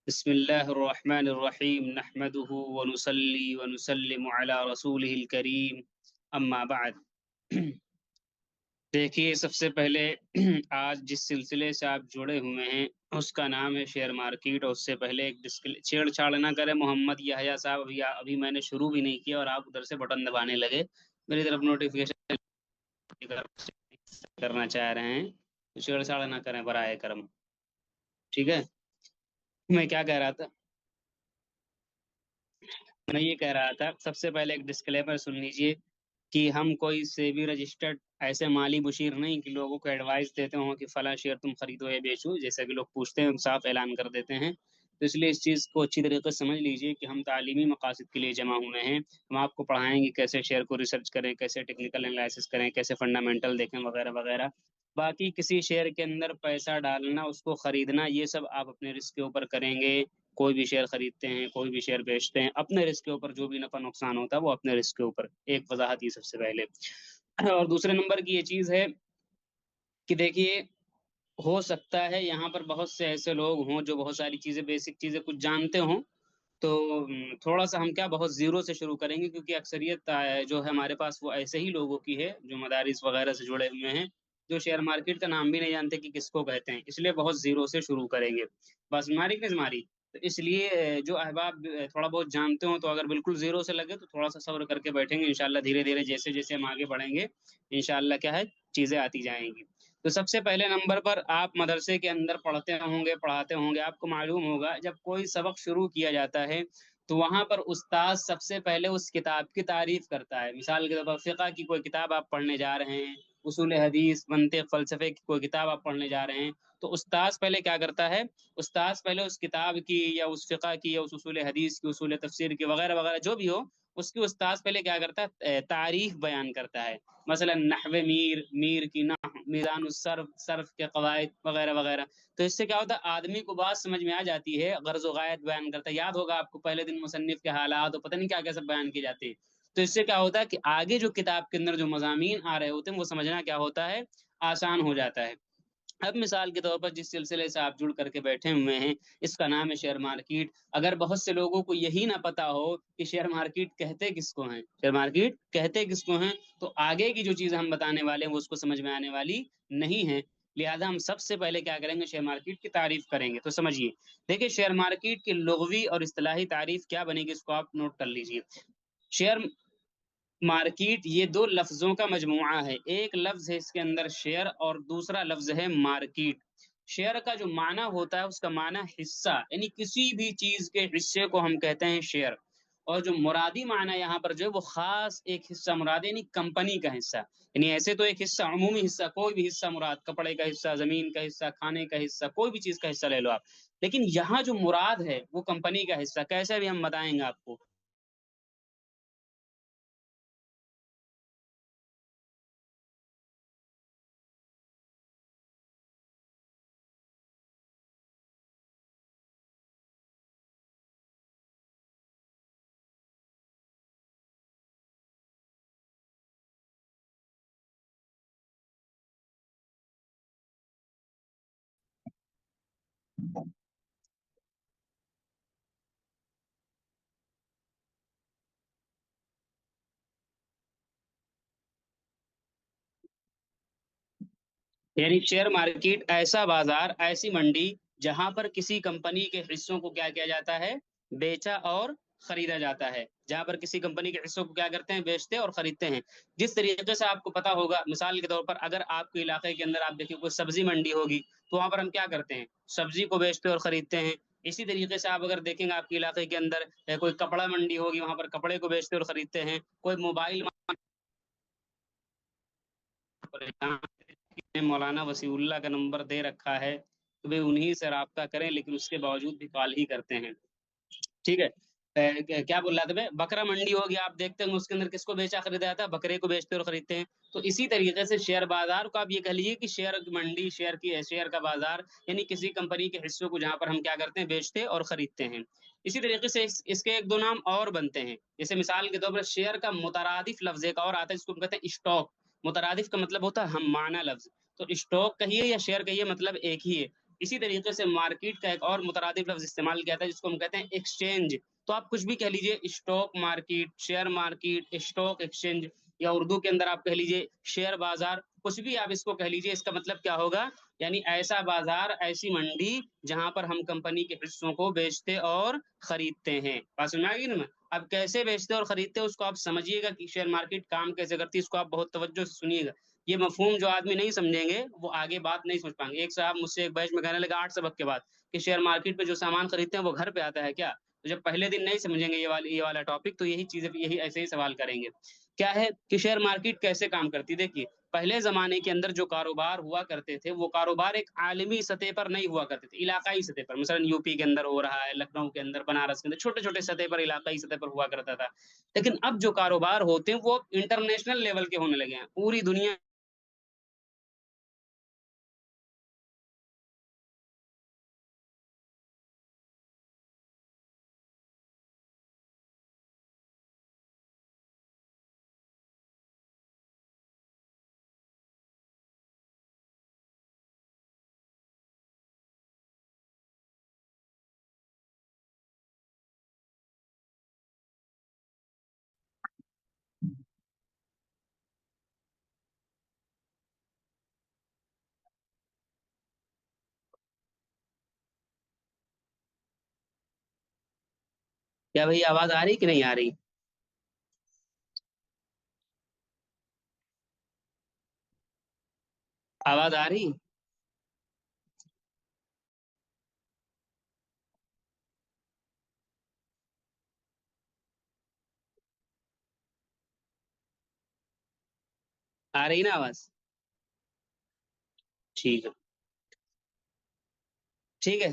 बिस्मिल्लाहिर्रहमानिर्रहीम नहमदुहु व नुसल्ली व नुसल्लिमु अला रसूलिहिल करीम अम्मा बाद। देखिए, सबसे पहले आज जिस सिलसिले से आप जुड़े हुए हैं उसका नाम है शेयर मार्केट। और उससे पहले एक छेड़छाड़ ना करें मोहम्मद याहया साहब। अभी अभी मैंने शुरू भी नहीं किया और आप उधर से बटन दबाने लगे। मेरी तरफ नोटिफिकेशन करना चाह रहे हैं तो छेड़छाड़ ना करें बराए करम। ठीक है। मैं क्या कह रहा था? मैं ये कह रहा था, सबसे पहले एक डिस्क्लेमर सुन लीजिए कि हम कोई सेबी रजिस्टर्ड ऐसे माली मुशीर नहीं कि लोगों को एडवाइस देते हो कि फला शेयर तुम खरीदो या बेचो। जैसा कि लोग पूछते हैं, हम साफ ऐलान कर देते हैं। तो इसलिए इस चीज़ को अच्छी तरीके से समझ लीजिए कि हम तालीमी मकासद के लिए जमा हुए हैं। हम आपको पढ़ाएंगे कैसे शेयर को रिसर्च करें, कैसे टेक्निकल एनालिसिस करें, कैसे फंडामेंटल देखें, वगैरह वगैरह। बाकी किसी शेयर के अंदर पैसा डालना, उसको खरीदना, ये सब आप अपने रिस्क के ऊपर करेंगे। कोई भी शेयर खरीदते हैं, कोई भी शेयर बेचते हैं, अपने रिस्क के ऊपर जो भी नफा नुकसान होता है वो अपने रिस्क के ऊपर। एक वजाहत ये सबसे पहले। और दूसरे नंबर की ये चीज है कि देखिए, हो सकता है यहाँ पर बहुत से ऐसे लोग हों जो बहुत सारी चीजें, बेसिक चीजें कुछ जानते हों। तो थोड़ा सा हम क्या, बहुत जीरो से शुरू करेंगे, क्योंकि अक्सरियत जो है हमारे पास वो ऐसे ही लोगों की है जो मदारिस वगैरह से जुड़े हुए हैं, जो शेयर मार्केट का नाम भी नहीं जानते कि किसको कहते हैं। इसलिए बहुत जीरो से शुरू करेंगे। बस हमारी कि हमारी। तो इसलिए जो अहबाब थोड़ा बहुत जानते हो, तो अगर बिल्कुल जीरो से लगे तो थोड़ा सा सब्र करके बैठेंगे। इंशाल्लाह धीरे धीरे जैसे जैसे हम आगे बढ़ेंगे, इंशाल्लाह क्या है, चीजें आती जाएंगी। तो सबसे पहले नंबर पर, आप मदरसे के अंदर पढ़ते होंगे, पढ़ाते होंगे, आपको मालूम होगा जब कोई सबक शुरू किया जाता है तो वहां पर उस्ताद सबसे पहले उस किताब की तारीफ करता है। मिसाल के तौर पर फिक़ह की कोई किताब आप पढ़ने जा रहे हैं, उसूल हदीस, मंतिक, फलसफे की कोई किताब आप पढ़ने जा रहे हैं, तो उस्ताद पहले क्या करता है? उस्ताद पहले उस किताब की या उस फिक़ह की या उस उसूल हदीस की, उसूल तफसीर की, वगैरह वगैरह जो भी हो, उसकी उस्ताद पहले क्या करता है? तारीफ बयान करता है। मसलन नहवे मीर, मीर की नह, मीज़ान सर्फ, सर्फ के कवायद, वगैरह वगैरह। तो इससे क्या होता है, आदमी को बात समझ में आ जाती है, गर्ज वायत बयान करता है। याद होगा आपको पहले दिन मुसन्निफ के हालात और पता नहीं क्या क्या सब बयान किए जाते हैं। तो इससे क्या होता है कि आगे जो किताब के अंदर जो मजामीन आ रहे होते हैं वो समझना क्या होता है, आसान हो जाता है। अब मिसाल के तौर पर जिस सिलसिले से आप जुड़ करके बैठे हुए हैं, इसका नाम है शेयर मार्केट। अगर बहुत से लोगों को यही ना पता हो कि शेयर मार्केट कहते किसको हैं, शेयर मार्केट कहते किसको हैं, तो आगे की जो चीज हम बताने वाले हैं वो उसको समझ में आने वाली नहीं है। लिहाजा हम सबसे पहले क्या करेंगे, शेयर मार्केट की तारीफ करेंगे। तो समझिए, देखिए, शेयर मार्केट की लुगवी और इस्तिलाही तारीफ क्या बनेगी, इसको आप नोट कर लीजिए। शेयर मार्केट ये दो लफ्जों का मजमुआ है। एक लफ्ज है इसके अंदर शेयर, और दूसरा लफ्ज है मार्केट। शेयर का जो माना होता है उसका माना हिस्सा, यानी किसी भी चीज के हिस्से को हम कहते हैं शेयर। और जो मुरादी माना यहाँ पर जो है वो खास एक हिस्सा मुराद है, यानी कंपनी का हिस्सा। यानी ऐसे तो एक हिस्सा, अमूमी हिस्सा, कोई भी हिस्सा मुराद, कपड़े का हिस्सा, जमीन का हिस्सा, खाने का हिस्सा, कोई भी चीज का हिस्सा ले लो आप। लेकिन यहाँ जो मुराद है वो कंपनी का हिस्सा। कैसे भी हम बताएंगे आपको। यानी शेयर मार्केट ऐसा बाजार, ऐसी मंडी जहां पर किसी कंपनी के हिस्सों को क्या किया जाता है, बेचा और खरीदा जाता है। जहां पर किसी कंपनी के हिस्सों को क्या करते हैं, बेचते और खरीदते हैं। जिस तरीके से आपको पता होगा, मिसाल के तौर पर अगर आपके इलाके के अंदर आप देखिए कोई सब्जी मंडी होगी, तो वहां पर हम क्या करते हैं, सब्जी को बेचते और खरीदते हैं। इसी तरीके से आप अगर देखेंगे आपके इलाके के अंदर कोई कपड़ा मंडी होगी, वहां पर कपड़े को बेचते और खरीदते हैं। कोई मोबाइल, ने मौलाना वसीउल्लाह का नंबर दे रखा है, तो वे उन्हीं से राब्ता करें, लेकिन उसके बावजूद भी कॉल ही करते हैं। ठीक है। क्या बोल रहा था मैं, बकरा मंडी होगी, आप देखते हैं उसके अंदर किसको बेचा खरीदा जाता है, बकरे को बेचते और खरीदते हैं। तो इसी तरीके से शेयर बाजार को आप ये कह लीजिए कि शेयर की मंडी, शेयर का बाजार, यानी किसी कंपनी के हिस्सों को जहां पर हम क्या करते हैं, बेचते और खरीदते हैं। इसी तरीके से इसके एक दो नाम और बनते हैं। जैसे मिसाल के तौर पर शेयर का मुतरादिफ लफ्ज एक और आता है, जिसको हम कहते हैं स्टॉक। मुतरादिफ का मतलब होता है हम माना लफ्ज। तो स्टॉक कहिए या शेयर कहिए, मतलब एक ही है। इसी तरीके से मार्केट का एक और मुतरादिफ लफ्ज इस्तेमाल किया था जिसको हम कहते हैं एक्सचेंज। तो आप कुछ भी कह लीजिए, stock market, share market, stock exchange, या उर्दू के अंदर आप कह लीजिए शेयर बाजार, कुछ भी आप इसको कह लीजिए, इसका मतलब क्या होगा, यानी ऐसा बाजार, ऐसी मंडी जहां पर हम कंपनी के हिस्सों को बेचते और खरीदते हैं। बात समझ में आ गई ना? अब कैसे बेचते और खरीदते हैं उसको आप समझिएगा कि शेयर मार्केट काम कैसे करती है, इसको आप बहुत तवज्जो से सुनिएगा। ये मफहूम जो आदमी नहीं समझेंगे वो आगे बात नहीं समझ पाएंगे। एक साहब मुझसे एक बैच में कहने लगा 8 सबक के बाद कि शेयर मार्केट पे जो सामान खरीदते हैं वो घर पे आता है क्या? तो जब पहले दिन नहीं समझेंगे ये वाला टॉपिक, तो यही चीजें, यही ऐसे ही सवाल करेंगे। क्या है कि शेयर मार्केट कैसे काम करती है? देखिए, पहले जमाने के अंदर जो कारोबार हुआ करते थे वो कारोबार एक आलमी सतह पर नहीं हुआ करते थे, इलाकाई सतह पर। मसलन यूपी के अंदर हो रहा है, लखनऊ के अंदर, बनारस के अंदर, छोटे छोटे सतह पर, इलाकाई सतह पर हुआ करता था। लेकिन अब जो कारोबार होते हैं वो इंटरनेशनल लेवल के होने लगे हैं, पूरी दुनिया। क्या भाई, आवाज आ रही कि नहीं आ रही? आवाज आ रही? आ रही ना आवाज? ठीक है। ठीक है।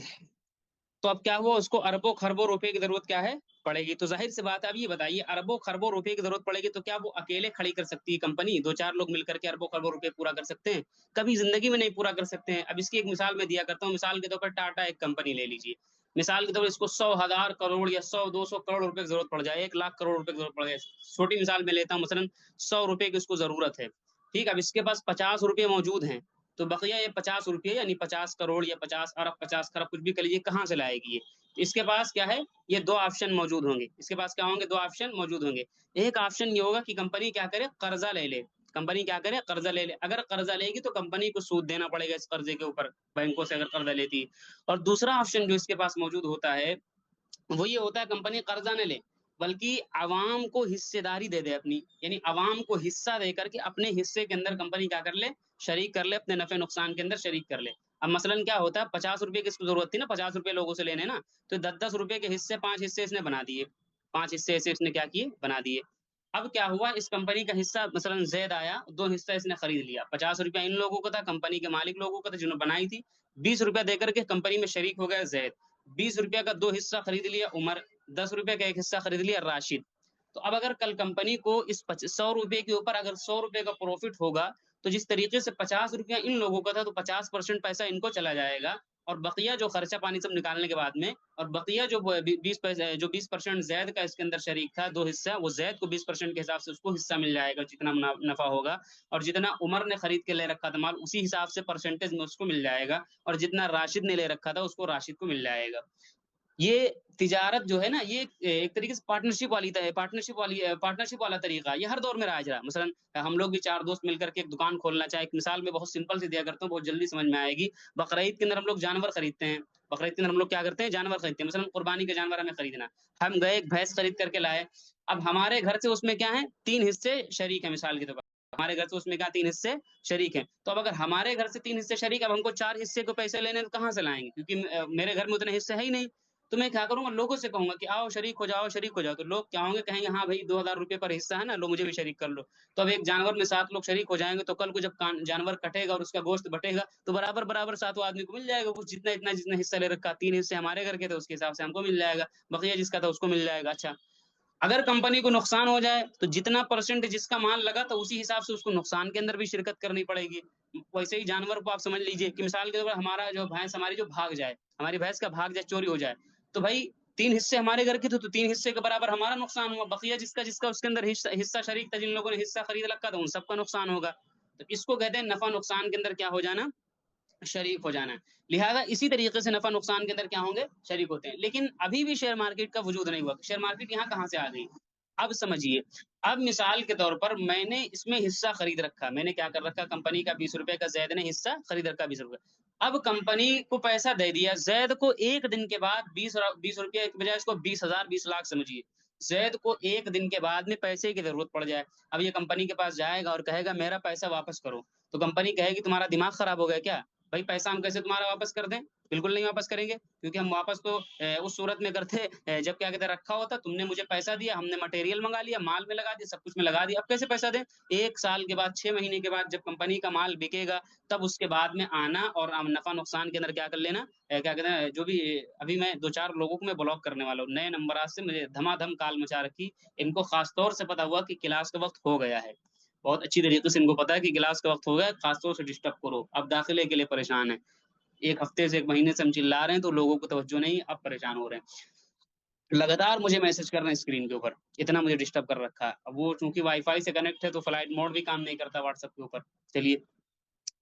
तो अब क्या हुआ, उसको अरबों खरबों रुपए की जरूरत क्या है, पड़ेगी। तो जाहिर सी बात है, अब ये बताइए, अरबों खरबों रुपए की जरूरत पड़ेगी तो क्या वो अकेले खड़ी कर सकती है कंपनी? दो चार लोग मिलकर के अरबों खरबों रुपए पूरा कर सकते हैं? कभी जिंदगी में नहीं पूरा कर सकते हैं। अब इसकी एक मिसाल मैं दिया करता हूँ। मिसाल के तौर पर टाटा एक कंपनी ले लीजिए। मिसाल के तौर पर इसको 100,000 करोड़ या 100-200 करोड़ रुपए की जरूरत पड़ जाए, 1 लाख करोड़ रुपए की जरूरत पड़ जाए। छोटी मिसाल में लेता हूँ, मसलन 100 रुपए की उसको जरूरत है। ठीक है, अब इसके पास 50 रुपए मौजूद हैं। तो बकिया ये 50 रुपये, यानी 50 करोड़ या 50 अरब, 50 खरब, कुछ भी कर लीजिए, कहाँ से लाएगी ये? इसके पास क्या है, ये दो ऑप्शन मौजूद होंगे। इसके पास क्या होंगे, दो ऑप्शन मौजूद होंगे। एक ऑप्शन ये होगा कि कंपनी क्या करे, कर्जा ले ले। कंपनी क्या करे, कर्जा ले ले। अगर कर्जा लेगी तो कंपनी को सूद देना पड़ेगा इस कर्जे के ऊपर, बैंकों से अगर कर्जा लेती है। और दूसरा ऑप्शन जो इसके पास मौजूद होता है वो ये होता है, कंपनी कर्जा न ले, बल्कि आवाम को हिस्सेदारी दे दे अपनी, यानी आवाम को हिस्सा दे करके अपने हिस्से के अंदर कंपनी क्या कर ले, शरीक कर ले, अपने नफे नुकसान के अंदर शरीक कर ले। अब मसलन क्या होता है, 50 रुपए की इसको जरूरत थी ना, 50 रुपए लोगों से लेने ना, तो 10-10 रुपए के हिस्से, 5 हिस्से इसने बना दिए। 5 हिस्से ऐसे इसने क्या किए, बना दिए। अब क्या हुआ, इस कंपनी का हिस्सा मसलन जैद आया, दो हिस्सा इसने खरीद लिया। 50 रुपया इन लोगों का था, कंपनी के मालिक लोगों का था जिन्होंने बनाई थी। 20 रुपया देकर के कंपनी में शरीक हो गया जैद। 20 रुपया का दो हिस्सा खरीद लिया उमर। 10 रुपए का एक हिस्सा खरीद लिया राशिद। तो अब अगर कल कंपनी को इस 100 रुपए के ऊपर अगर 100 रुपए का प्रॉफिट होगा, तो जिस तरीके से 50 रुपया इन लोगों का था, तो 50% पैसा इनको चला जाएगा। और बकिया जो खर्चा पानी सब निकालने के बाद में, और बकिया जो 20 पैसे, जो 20% जैद का इसके अंदर शरीक था, दो हिस्सा, वो जैद को 20% के हिसाब से उसको हिस्सा मिल जाएगा, जितना नफा होगा। और जितना उमर ने खरीद के ले रखा था माल, उसी हिसाब से परसेंटेज में उसको मिल जाएगा। और जितना राशिद ने ले रखा था उसको राशिद को मिल जाएगा। ये तिजारत जो है ना, ये एक तरीके से पार्टनरशिप वाला तरीका है। ये हर दौर में राज रहा है। मसलन हम लोग भी चार दोस्त मिलकर के एक दुकान खोलना चाहे, एक मिसाल में बहुत सिंपल से दिया करता हूँ, बहुत जल्दी समझ में आएगी। बकरीद के अंदर हम लोग जानवर खरीदते हैं। बकरीद के अंदर हम लोग क्या करते हैं, जानवर खरीदते हैं। मसलन कुर्बानी के जानवर हमें खरीदना, हम गए एक भैंस खरीद करके लाए। अब हमारे घर से उसमें क्या है, 3 हिस्से शरीक है, मिसाल के तौर पर हमारे घर से उसमें क्या 3 हिस्से शरीक हैं। तो अब अगर हमारे घर से 3 हिस्से शरीक है, अब हमको 4 हिस्से को पैसे लेने तो कहाँ से लाएंगे, क्योंकि मेरे घर में उतने हिस्से है ही नहीं। तो मैं क्या करूंगा, लोगों से कहूंगा कि आओ शरीक हो जाओ, शरीक हो जाओ। तो लोग क्या होंगे, कहेंगे हाँ भाई 2,000 रुपये पर हिस्सा है ना, लो मुझे भी शरीक कर लो। तो अब एक जानवर में 7 लोग शरीक हो जाएंगे, तो कल को जब जानवर कटेगा और उसका गोश्त बटेगा, तो बराबर बराबर सातों आदमी को मिल जाएगा कुछ, जितना इतना जितना हिस्सा ले रखा। 3 हिस्से हमारे घर के थे, उसके हिसाब से हमको मिल जाएगा। बकिया जिसका था उसको मिल जाएगा। अच्छा, अगर कंपनी को नुकसान हो जाए तो जितना परसेंट जिसका माल लगा तो उसी हिसाब से उसको नुकसान के अंदर भी शिरकत करनी पड़ेगी। वैसे ही जानवर को आप समझ लीजिए कि मिसाल के तौर पर हमारा जो भैंस हमारी जो भाग जाए, हमारी भैंस का भाग जाए, चोरी हो जाए, तो भाई 3 हिस्से हमारे घर के थे, तो 3 हिस्से के बराबर हमारा नुकसान हुआ। बकिया जिसका जिसका उसके अंदर हिस्सा शरीक था, जिन लोगों ने हिस्सा खरीद रखा था, उन सबका नुकसान होगा। तो इसको कहते हैं नफा नुकसान के अंदर क्या हो जाना, शरीक हो जाना है। लिहाजा इसी तरीके से नफा नुकसान के अंदर क्या होंगे, शरीक होते हैं। लेकिन अभी भी शेयर मार्केट का वजूद नहीं हुआ। शेयर मार्केट यहाँ कहाँ से आ गई, अब समझिए। अब मिसाल के तौर पर मैंने इसमें हिस्सा खरीद रखा, मैंने क्या कर रखा, कंपनी का 20 रुपए का जैद ने हिस्सा खरीद रखा, 20 रुपए। अब कंपनी को पैसा दे दिया, जैद को एक दिन के बाद 20 रुपये की बजाय इसको 20,000, 20 लाख समझिए। जैद को एक दिन के बाद में पैसे की जरूरत पड़ जाए। अब ये कंपनी के पास जाएगा और कहेगा मेरा पैसा वापस करो, तो कंपनी कहेगी तुम्हारा दिमाग खराब हो गया क्या भाई, पैसा हम कैसे तुम्हारा वापस कर दें। बिल्कुल नहीं वापस करेंगे, क्योंकि हम वापस तो उस सूरत में करते जब क्या कहते हैं, रखा होता, तुमने मुझे पैसा दिया, हमने मटेरियल मंगा लिया, माल में लगा दिया, सब कुछ में लगा दिया, अब कैसे पैसा दें। 1 साल के बाद, 6 महीने के बाद जब कंपनी का माल बिकेगा, तब उसके बाद में आना और नफा नुकसान के अंदर क्या कर लेना, क्या कहते हैं, जो भी अभी मैं 2-4 लोगों को मैं ब्लॉक करने वाला हूँ, नए नंबर से मुझे धमाधम कॉल मचा रखी। इनको खास तौर से पता हुआ कि क्लास का वक्त हो गया है, बहुत अच्छी तरीके से इनको पता है कि क्लास का वक्त हो गया, खासतौर से डिस्टर्ब करो, अब दाखिले के लिए परेशान है। 1 हफ्ते से 1 महीने से हम चिल्ला रहे हैं तो लोगों को तवज्जो नहीं, अब परेशान हो रहे हैं, लगातार मुझे मैसेज कर रहे हैं स्क्रीन के ऊपर, इतना मुझे डिस्टर्ब कर रखा है। अब वो चूंकि वाईफाई से कनेक्ट है तो फ्लाइट मोड भी काम नहीं करता व्हाट्सएप के ऊपर। चलिए,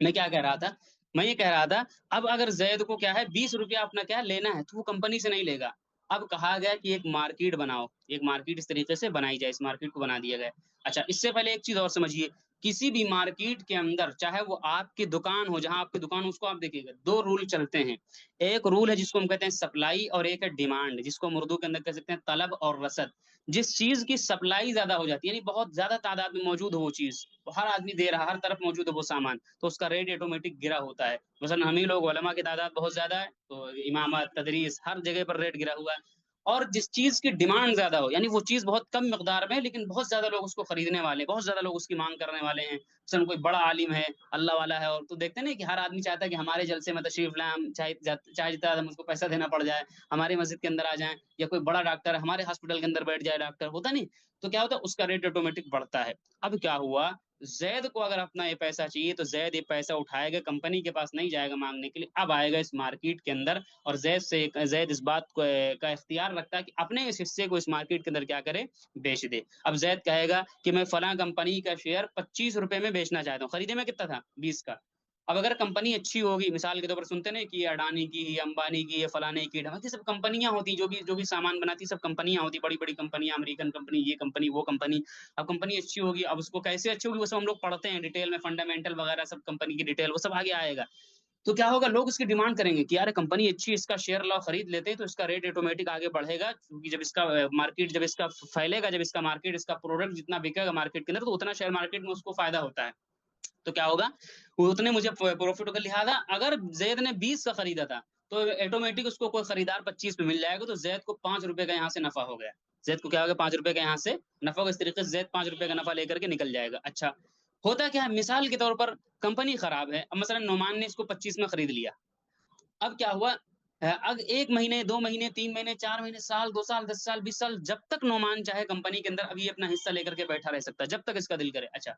मैं क्या कह रहा था, मैं ये कह रहा था, अब अगर जैद को क्या है, 20 रुपया अपना क्या लेना है, तो वो कंपनी से नहीं लेगा। अब कहा गया कि एक मार्केट बनाओ, एक मार्केट इस तरीके से बनाई जाए, इस मार्केट को बना दिया गया। अच्छा, इससे पहले एक चीज और समझिए, किसी भी मार्केट के अंदर, चाहे वो आपकी दुकान हो, जहां आपकी दुकान हो उसको आप देखिएगा, दो रूल चलते हैं। एक रूल है जिसको हम कहते हैं सप्लाई, और एक है डिमांड, जिसको हम उर्दू के अंदर कह सकते हैं तलब और रसद। जिस चीज की सप्लाई ज्यादा हो जाती है, यानी बहुत ज्यादा तादाद में मौजूद हो वो चीज, हर आदमी दे रहा, हर तरफ मौजूद है वो सामान, तो उसका रेट ऑटोमेटिक गिरा होता है। मसलन हम ही लोग, उलमा की तादाद बहुत ज्यादा है, तो इमामत, तदरीस, हर जगह पर रेट गिरा हुआ है। और जिस चीज की डिमांड ज्यादा हो, यानी वो चीज बहुत कम मिकदार में है, लेकिन बहुत ज्यादा लोग उसको खरीदने वाले, बहुत ज्यादा लोग उसकी मांग करने वाले हैं, मसलन कोई बड़ा आलिम है, अल्लाह वाला है, और तो देखते हैं ना कि हर आदमी चाहता है कि हमारे जलसे में तशरीफ लाएं, हम चाहे चाहे जितना ज्यादा हमको पैसा देना पड़ जाए, हमारी मस्जिद के अंदर आ जाएं, या कोई बड़ा डॉक्टर है हमारे हॉस्पिटल के अंदर बैठ जाए, डॉक्टर होता नहीं, तो क्या होता है, उसका रेट ऑटोमेटिक बढ़ता है। अब क्या हुआ, जैद को अगर अपना ये पैसा चाहिए, तो जैद ये पैसा उठाएगा, कंपनी के पास नहीं जाएगा मांगने के लिए, अब आएगा इस मार्केट के अंदर, और जैद इस बात को का इख्तियार रखता है कि अपने इस हिस्से को इस मार्केट के अंदर क्या करे, बेच दे। अब जैद कहेगा कि मैं फला कंपनी का शेयर 25 रुपए में बेचना चाहता हूँ, खरीदे में कितना था, 20 का। अब अगर कंपनी अच्छी होगी, मिसाल के तौर पर सुनते ना कि ये अडानी की, ये अंबानी की, ये फलाने की, ढमाकी सब कंपनियां होती, जो भी सामान बनाती, सब कंपनियां होती, बड़ी बड़ी कंपनियां, अमेरिकन कंपनी, ये कंपनी, वो कंपनी। अब कंपनी अच्छी होगी, अब उसको कैसे अच्छी होगी वो सब हम लोग पढ़ते हैं डिटेल में, फंडामेंटल वगैरह सब कंपनी की डिटेल, वो सब आगे आएगा। तो क्या होगा, लोग इसकी डिमांड करेंगे कि यार कंपनी अच्छी है, इसका शेयर लाओ, खरीद लेते हैं, तो इसका रेट ऑटोमेटिक आगे बढ़ेगा, क्योंकि जब इसका मार्केट, जब इसका फैलेगा, जब इसका मार्केट, इसका प्रोडक्ट जितना बिकेगा मार्केट के अंदर, तो उतना शेयर मार्केट में उसको फायदा होता है। तो क्या होगा, वो उतने मुझे प्रॉफिट होगा। लिहाजा अगर जैद ने 20 का खरीदा था, तो ऑटोमेटिक उसको कोई खरीदार 25 पे मिल जाएगा, तो जैद को 5 रुपए का यहाँ से नफा हो गया। जैद को क्या हो गया, 5 रुपए का यहाँ से नफा होगा। इस तरीके से जैद 5 रुपए का नफा लेकर के निकल जाएगा। अच्छा, होता क्या है, मिसाल के तौर पर कंपनी खराब है, अब मसलन नोमान ने इसको 25 में खरीद लिया। अब क्या हुआ, अब 1 महीने, 2 महीने, 3 महीने, 4 महीने, साल, 2 साल, 10 साल, 20 साल, जब तक नोमान चाहे कंपनी के अंदर अभी अपना हिस्सा लेकर के बैठा रह सकता है, जब तक इसका दिल करे। अच्छा,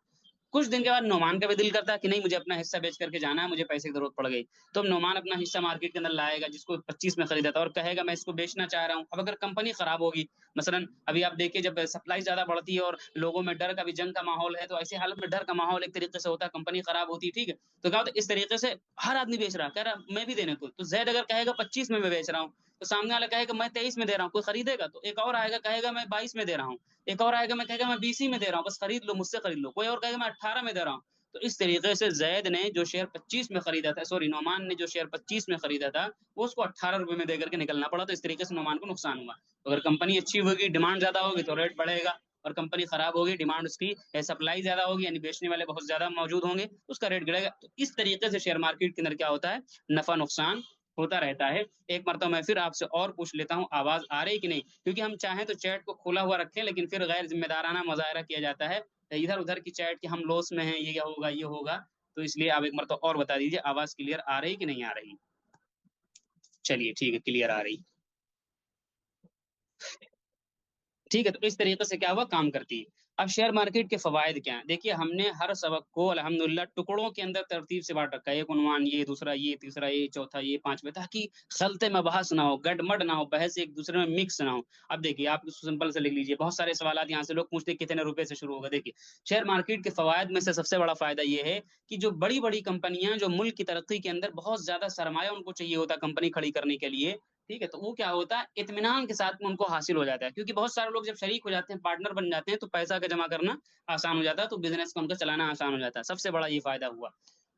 कुछ दिन के बाद नोमान का भी दिल करता है कि नहीं, मुझे अपना हिस्सा बेच करके जाना है, मुझे पैसे की जरूरत पड़ गई। तो अब नोमान अपना हिस्सा मार्केट के अंदर लाएगा, जिसको 25 में खरीदा था, और कहेगा मैं इसको बेचना चाह रहा हूँ। अब अगर कंपनी खराब होगी, मसलन अभी आप देखिए, जब सप्लाई ज्यादा बढ़ती है और लोगों में डर का भी, जंग का माहौल है, तो ऐसी हालत में डर का माहौल एक तरीके से होता है, कंपनी खराब होती है, ठीक है। तो क्या होता है, इस तरीके से हर आदमी बेच रहा है, कह रहा मैं भी देने को, तो जैद अगर कहेगा 25 में मैं बेच रहा हूँ, तो सामने वाला कहेगा मैं 23 में दे रहा हूँ, कोई खरीदेगा, तो एक और आएगा कहेगा मैं 22 में दे रहा हूँ, एक और आएगा मैं कहेगा मैं 20 ही में दे रहा हूँ, बस खरीद लो, मुझसे खरीद लो, कोई और कहेगा मैं 18 में दे रहा हूँ। तो इस तरीके से जैद ने जो शेयर 25 में खरीदा था, सॉरी, नोमान ने जो शेयर 25 में खरीदा था, वो उसको 18 रुपए में देकर के निकलना पड़ा, तो इस तरीके से नोमान को नुकसान हुआ। तो अगर कंपनी अच्छी होगी, डिमांड ज्यादा होगी, तो रेट बढ़ेगा, और कंपनी खराब होगी, डिमांड उसकी, सप्लाई ज्यादा होगी, यानी बेचने वाले बहुत ज्यादा मौजूद होंगे, तो उसका रेट गिरेगा। तो इस तरीके से शेयर मार्केट के अंदर क्या होता है, नफा नुकसान होता रहता है। एक मरतबा मैं फिर आपसे और पूछ लेता हूँ, आवाज आ रही कि नहीं, क्योंकि हम चाहें तो चैट को खोला हुआ रखें, लेकिन फिर गैर जिम्मेदाराना मुजाहरा किया जाता है, इधर उधर की चैट की, हम लॉस में हैं, ये क्या होगा, ये होगा। तो इसलिए आप एक मरतबा और बता दीजिए, आवाज क्लियर आ रही कि नहीं आ रही। चलिए ठीक है, क्लियर आ रही। ठीक है, तो इस तरीके से क्या हुआ, काम करती है। अब शेयर मार्केट के फवायद क्या हैं? देखिए, हमने हर सबक को अल्हम्दुलिल्लाह टुकड़ों के अंदर तरतीब से बांट रखा है। एक उन्वान ये, दूसरा ये, तीसरा ये, चौथा ये, पांचवा, ताकि खलते में बहस ना हो, गडमड ना हो, बहस एक दूसरे में मिक्स ना हो। अब देखिए, आप सिंपल से लिख लीजिए, बहुत सारे सवाल यहाँ से लोग पूछते हैं कितने रुपए से शुरू होगा। देखिए, शेयर मार्केट के फवायद में से सबसे बड़ा फायदा ये है कि जो बड़ी बड़ी कंपनियां, जो मुल्क की तरक्की के अंदर बहुत ज्यादा सरमाया उनको चाहिए होता है कंपनी खड़ी करने के लिए, ठीक है, तो वो क्या होता है, इत्मीनान के साथ में उनको हासिल हो जाता है। क्योंकि बहुत सारे लोग जब शरीक हो जाते हैं, पार्टनर बन जाते हैं, तो पैसा का जमा करना आसान हो जाता है, तो बिजनेस को उनका चलाना आसान हो जाता है। सबसे बड़ा ये फायदा हुआ।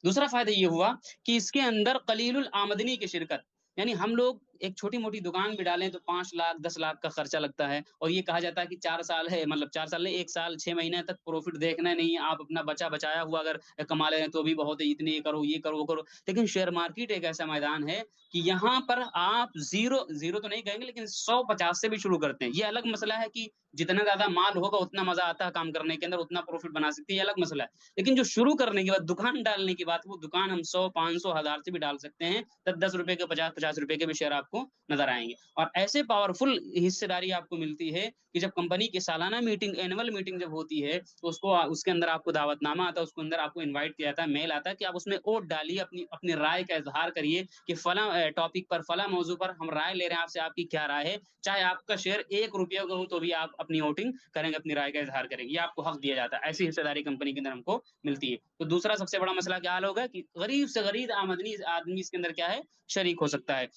दूसरा फायदा ये हुआ कि इसके अंदर कलीलुल आमदनी की शिरकत, यानी हम लोग एक छोटी मोटी दुकान भी डालें तो 5 लाख 10 लाख का खर्चा लगता है, और ये कहा जाता है कि 4 साल है, मतलब 4 साल नहीं, 1 साल 6 महीने तक प्रॉफिट देखना नहीं है, आप अपना बचा बचाया हुआ अगर कमा ले रहे हैं तो भी बहुत है, इतने करो, ये करो, वो करो। लेकिन शेयर मार्केट एक ऐसा मैदान है कि यहाँ पर आप जीरो जीरो तो नहीं कहेंगे, लेकिन 150 से भी शुरू करते हैं। ये अलग मसला है कि जितना ज्यादा माल होगा उतना मजा आता है काम करने के अंदर, उतना प्रॉफिट बना सकते हैं, ये अलग मसला है। लेकिन जो शुरू करने के बाद दुकान डालने की बात, वो दुकान हम 100 500 1000 से भी डाल सकते हैं, तब 10 रुपए के 50 50 रुपए के भी शेयर आपको नजर आएंगे। और ऐसे पावरफुल हिस्सेदारी आपको मिलती है कि जब कंपनी की सालाना मीटिंग, एनुअल मीटिंग जब होती है, तो उसको उसके अंदर आपको दावतनामा आता है, उसके अंदर आपको इनवाइट किया जाता है, मेल आता है कि आप उसमें वोट डालिए, अपनी अपनी राय का इजहार करिए कि फला टॉपिक पर, फला मौजू पर हम राय ले रहे हैं आपसे, आपकी क्या राय है। चाहे आपका शेयर 1 रुपये का हो तो भी आप अपनी वोटिंग करेंगे, अपनी राय का इजहार करेंगे, ये आपको हक दिया जाता है। ऐसी हिस्सेदारी कंपनी के अंदर हमको मिलती है। तो दूसरा सबसे बड़ा मसला क्या हाल होगा कि गरीब से गरीब आमदनी आदमी इसके अंदर क्या है, शरीक हो सकता है।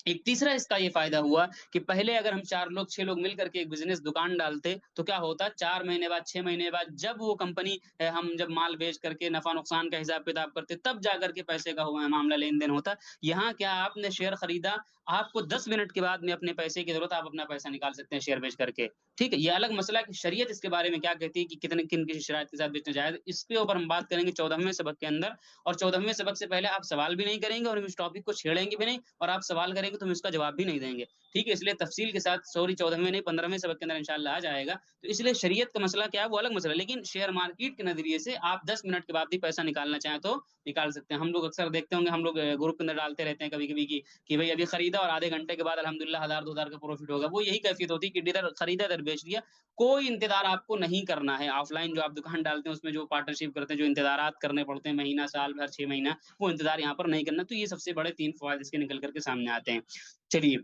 एक तीसरा इसका ये फायदा हुआ कि पहले अगर हम 4 लोग 6 लोग मिल करके एक बिजनेस दुकान डालते, तो क्या होता, 4 महीने बाद 6 महीने बाद जब वो कंपनी, हम जब माल बेच करके नफा नुकसान का हिसाब किताब करते, तब जाकर के पैसे का हुआ मामला लेन देन होता। यहाँ क्या, आपने शेयर खरीदा, आपको 10 मिनट के बाद में अपने पैसे की जरूरत, आप अपना पैसा निकाल सकते हैं शेयर बेच करके। ठीक है, ये अलग मसला है कि शरीयत इसके बारे में क्या कहती है कि कितने किन की शरायत के साथ बेचना जायज, इसके ऊपर हम बात करेंगे 14वें सबक के अंदर। और 14वें सबक से पहले आप सवाल भी नहीं करेंगे और इस टॉपिक को छेड़ेंगे भी नहीं, और आप सवाल करेंगे तो हम इसका जवाब भी नहीं देंगे। ठीक है, इसलिए तफसील के साथ, सॉरी 14वें नहीं 15वें सबक के अंदर इंशाल्लाह आ जाएगा। तो इसलिए शरीयत का मसला क्या है, वो अलग मसला है। लेकिन शेयर मार्केट के नजरिए से आप 10 मिनट के बाद भी पैसा निकालना चाहें तो निकाल सकते हैं। हम लोग अक्सर देखते होंगे, हम लोग ग्रुप के अंदर डालते रहते हैं कभी कभी कि भाई अभी खरीदा और आधे घंटे के बाद अल्हम्दुलिल्लाह 1000 2000 का प्रॉफिट होगा। वो यही कैफियत होती है कि इधर खरीदा इधर बेच दिया। कोई इंतजार आपको नहीं करना है। ऑफलाइन जो आप दुकान डालते हैं उसमें जो पार्टनरशिप करते हैं, जो इंतजारात करने पड़ते हैं, महीना साल भर 6 महीना, वो इंतजार यहाँ पर नहीं करना। तो ये सबसे बड़े 3 फवायद इसके निकल करके सामने आते हैं। चलिए,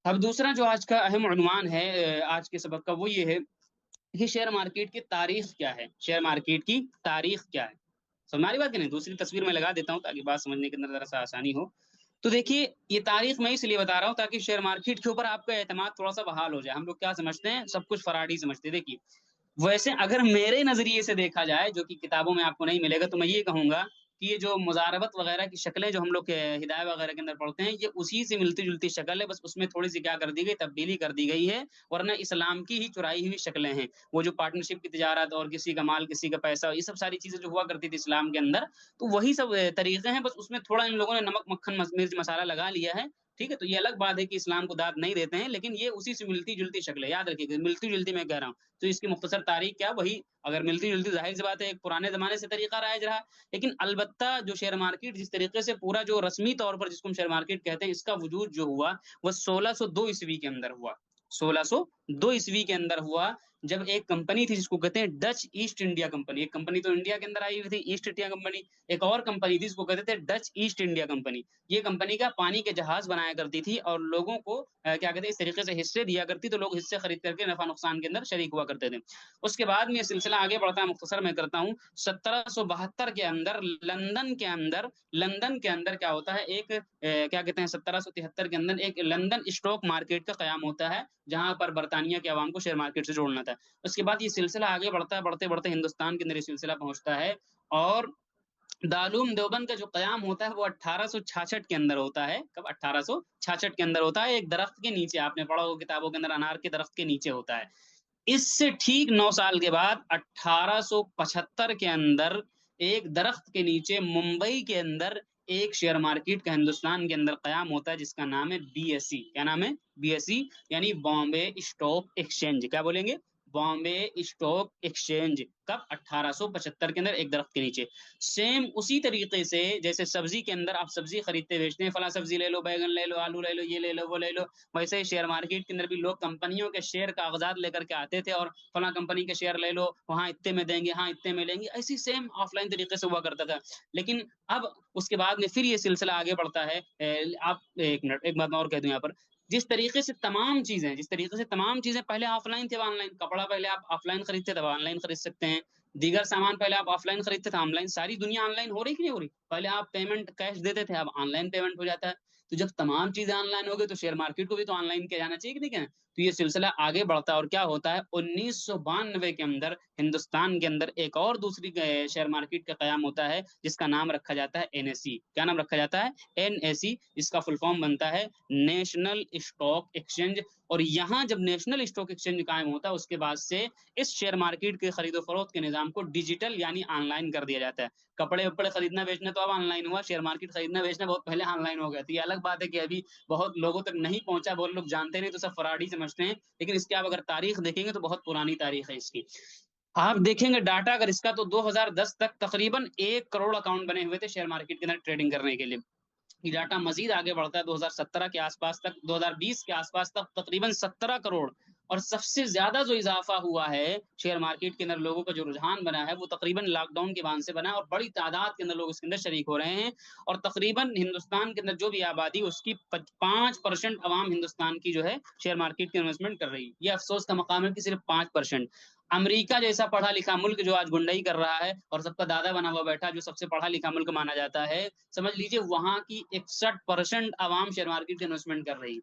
अब दूसरा जो आज का अहम उन्वान है आज के सबक का, वो ये है कि शेयर मार्केट की तारीख क्या है, शेयर मार्केट की तारीख क्या है। समझ हमारी बात की नहीं, दूसरी तस्वीर में लगा देता हूँ ताकि बात समझने के अंदर जरा सा आसानी हो। तो देखिए, ये तारीख मैं इसलिए बता रहा हूँ ताकि शेयर मार्केट के ऊपर आपका एतमाद थोड़ा सा बहाल हो जाए। हम लोग क्या समझते हैं, सब कुछ फराडी समझते हैं। देखिए, वैसे अगर मेरे नजरिए से देखा जाए, जो कि किताबों में आपको नहीं मिलेगा, तो मैं ये कहूंगा कि ये जो मुजारबत वगैरह की शक्लें जो हम लोग के हिदायत वगैरह के अंदर पढ़ते हैं, ये उसी से मिलती जुलती शक्ल है, बस उसमें थोड़ी सी क्या कर दी गई, तब्दीली कर दी गई है। वरना इस्लाम की ही चुराई हुई शक्लें हैं। वो जो पार्टनरशिप की तिजारत और किसी का माल किसी का पैसा, ये सब सारी चीजें जो हुआ करती थी इस्लाम के अंदर, तो वही सब तरीके हैं, बस उसमें थोड़ा इन लोगों ने नमक मक्खन मिर्च मसाला लगा लिया है। ठीक है, तो ये अलग बात है कि इस्लाम को दाद नहीं देते हैं, लेकिन ये उसी से मिलती जुलती शक्ल है, याद रखिएगा, मिलती जुलती मैं कह रहा हूँ। तो इसकी मुख्तसर तारीख क्या, वही अगर मिलती जुलती, जाहिर सी बात है एक पुराने जमाने से तरीका राइज रहा। लेकिन अलबत्ता जो शेयर मार्केट जिस तरीके से पूरा जो रस्मी तौर पर जिसको हम शेयर मार्केट कहते हैं, इसका वजूद जो हुआ, वह 1602 ईस्वी के अंदर हुआ। 1602 ईस्वी के अंदर हुआ, जब एक कंपनी थी जिसको कहते हैं डच ईस्ट इंडिया कंपनी। एक कंपनी तो इंडिया के अंदर आई हुई थी, ईस्ट इंडिया कंपनी। एक और कंपनी थी जिसको कहते थे डच ईस्ट इंडिया कंपनी। ये कंपनी का पानी के जहाज बनाया करती थी और लोगों को क्या कहते हैं, इस तरीके से हिस्से दिया करती, तो लोग हिस्से खरीद करके नफा नुकसान के अंदर शरीक हुआ करते थे। उसके बाद में ये सिलसिला आगे बढ़ता है, मुख्तसर में करता हूँ। 1772 के अंदर लंदन के अंदर क्या होता है, एक क्या कहते हैं, 1773 के अंदर एक लंदन स्टॉक मार्केट का कयाम होता है, जहां पर बरतानिया के अवाम को शेयर मार्केट से जोड़ना था। उसके बाद ये सिलसिला आगे बढ़ता है, बढ़ते बढ़ते हिंदुस्तान के अंदर ये सिलसिला पहुंचता है। और दारूल देवबंद का जो कयाम होता है वो 1866 के अंदर होता है। कब? 1866 के अंदर होता है, एक दरख्त के नीचे, आपने पढ़ा होगा किताबों के अंदर, अनार के दरख्त के नीचे होता है। इससे ठीक 9 साल के बाद 1875 के अंदर एक दरख्त के नीचे मुंबई के अंदर एक शेयर मार्केट का हिंदुस्तान के अंदर कयाम होता है, जिसका नाम है बीएसई। क्या नाम है? बीएसई, यानी बॉम्बे स्टॉक एक्सचेंज। क्या बोलेंगे? Bombay stock exchange. कब? 1875 के अंदर, एक दरख्त के नीचे। सेम उसी तरीके से जैसे सब्जी के अंदर आप सब्जी खरीदते बेचते हैं, फला सब्जी ले लो, बैगन ले लो, आलू ले लो, ये ले लो, वो ले लो, वैसे ही शेयर मार्केट के अंदर भी लोग कंपनियों के शेयर कागजात लेकर के आते थे और फला कंपनी के शेयर ले लो, वहां इतने में देंगे, हाँ इतने में लेंगे, ऐसी सेम ऑफलाइन तरीके से हुआ करता था। लेकिन अब उसके बाद में फिर ये सिलसिला आगे बढ़ता है। आप एक मिनट, एक बात और कह दूं यहाँ पर, जिस तरीके से तमाम चीजें पहले ऑफलाइन थे, ऑनलाइन, कपड़ा पहले आप ऑफलाइन खरीदते थे, ऑनलाइन खरीद सकते हैं। दीगर सामान पहले आप ऑफलाइन खरीदते थे, ऑनलाइन, सारी दुनिया ऑनलाइन हो रही कि नहीं हो रही? पहले आप पेमेंट कैश देते थे, अब ऑनलाइन पेमेंट हो जाता है। तो जब तमाम चीजें ऑनलाइन हो गई तो शेयर मार्केट को भी तो ऑनलाइन किया जाना चाहिए कि नहीं कहना? तो ये सिलसिला आगे बढ़ता है और क्या होता है, 1992 के अंदर हिंदुस्तान के अंदर एक और दूसरी शेयर मार्केट का कयाम होता है, जिसका नाम रखा जाता है एनएसई। क्या नाम रखा जाता है? एनएसई। इसका फुल फॉर्म बनता है नेशनल स्टॉक एक्सचेंज। और यहाँ जब नेशनल स्टॉक एक्सचेंज कायम होता है, उसके बाद से इस शेयर मार्केट के खरीदो फरोख्त के निजाम को डिजिटल यानी ऑनलाइन कर दिया जाता है। कपड़े वपड़े खरीदना बेचना तो अब ऑनलाइन हुआ, शेयर मार्केट खरीदना बेचना बहुत पहले ऑनलाइन हो गया था। ये अलग बात है कि अभी बहुत लोगों तक नहीं पहुंचा, बहुत लोग जानते नहीं, तो सब फराडी समझते हैं, लेकिन इसके आप अगर तारीख देखेंगे तो बहुत पुरानी तारीख है इसकी। आप देखेंगे डाटा अगर इसका, तो 2010 तक तकरीबन 1 करोड़ अकाउंट बने हुए थे शेयर मार्केट के अंदर ट्रेडिंग करने के लिए। ये डाटा मजीद आगे बढ़ता है 2017 के आसपास तक, 2020 के आसपास तक तकरीबन 17 करोड़। और सबसे ज्यादा जो इजाफा हुआ है शेयर मार्केट के अंदर, लोगों का जो रुझान बना है, वो तकरीबन लॉकडाउन के बाद से बना है और बड़ी तादाद के अंदर लोग इसके अंदर शरीक हो रहे हैं। और तकरीबन हिंदुस्तान के अंदर जो भी आबादी, उसकी 5% अवाम हिंदुस्तान की जो है शेयर मार्केट की इन्वेस्टमेंट कर रही है। ये अफसोस का मकाम है कि सिर्फ 5%। अमेरिका जैसा पढ़ा लिखा मुल्क जो आज गुंडई कर रहा है और सबका दादा बना हुआ बैठा, जो सबसे पढ़ा लिखा मुल्क माना जाता है, समझ लीजिए वहां की 61% अवाम शेयर मार्केट की इन्वेस्टमेंट कर रही।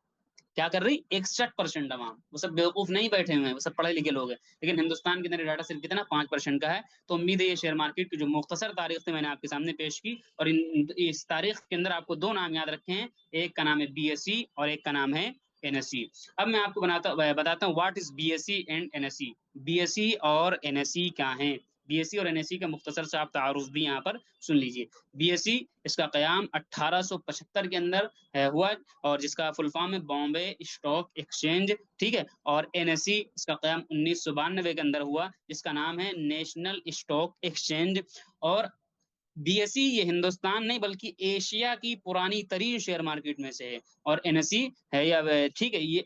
क्या कर रही? 61% अवाम। वो सब बेवकूफ नहीं बैठे हुए हैं, वो सब पढ़े लिखे लोग हैं। लेकिन हिंदुस्तान के अंदर डाटा सिर्फ कितना? 5% का है। तो उम्मीद है ये शेयर मार्केट की जो मुख्तसर तारीख थी मैंने आपके सामने पेश की, और इस तारीख के अंदर आपको दो नाम याद रखे हैं, एक का नाम है बीएसई और एक का नाम है एनएसई। अब मैं आपको बताता हूँ what is BSE and NSE. BSE और एनएसई क्या है? बीएसई और एनएसई का मुख्तसर से आप तारुफ भी यहाँ पर सुन लीजिए। बीएसई, इसका कयाम 1875 के अंदर हुआ, और जिसका फुल फॉर्म है बॉम्बे स्टॉक एक्सचेंज, ठीक है। और एनएसई, इसका कयाम 1992 के अंदर हुआ, जिसका नाम है नेशनल स्टॉक एक्सचेंज। और बीएसई ये हिंदुस्तान नहीं बल्कि एशिया की पुरानी तरीन शेयर मार्केट में से है। और एनएसई है या ठीक है, ये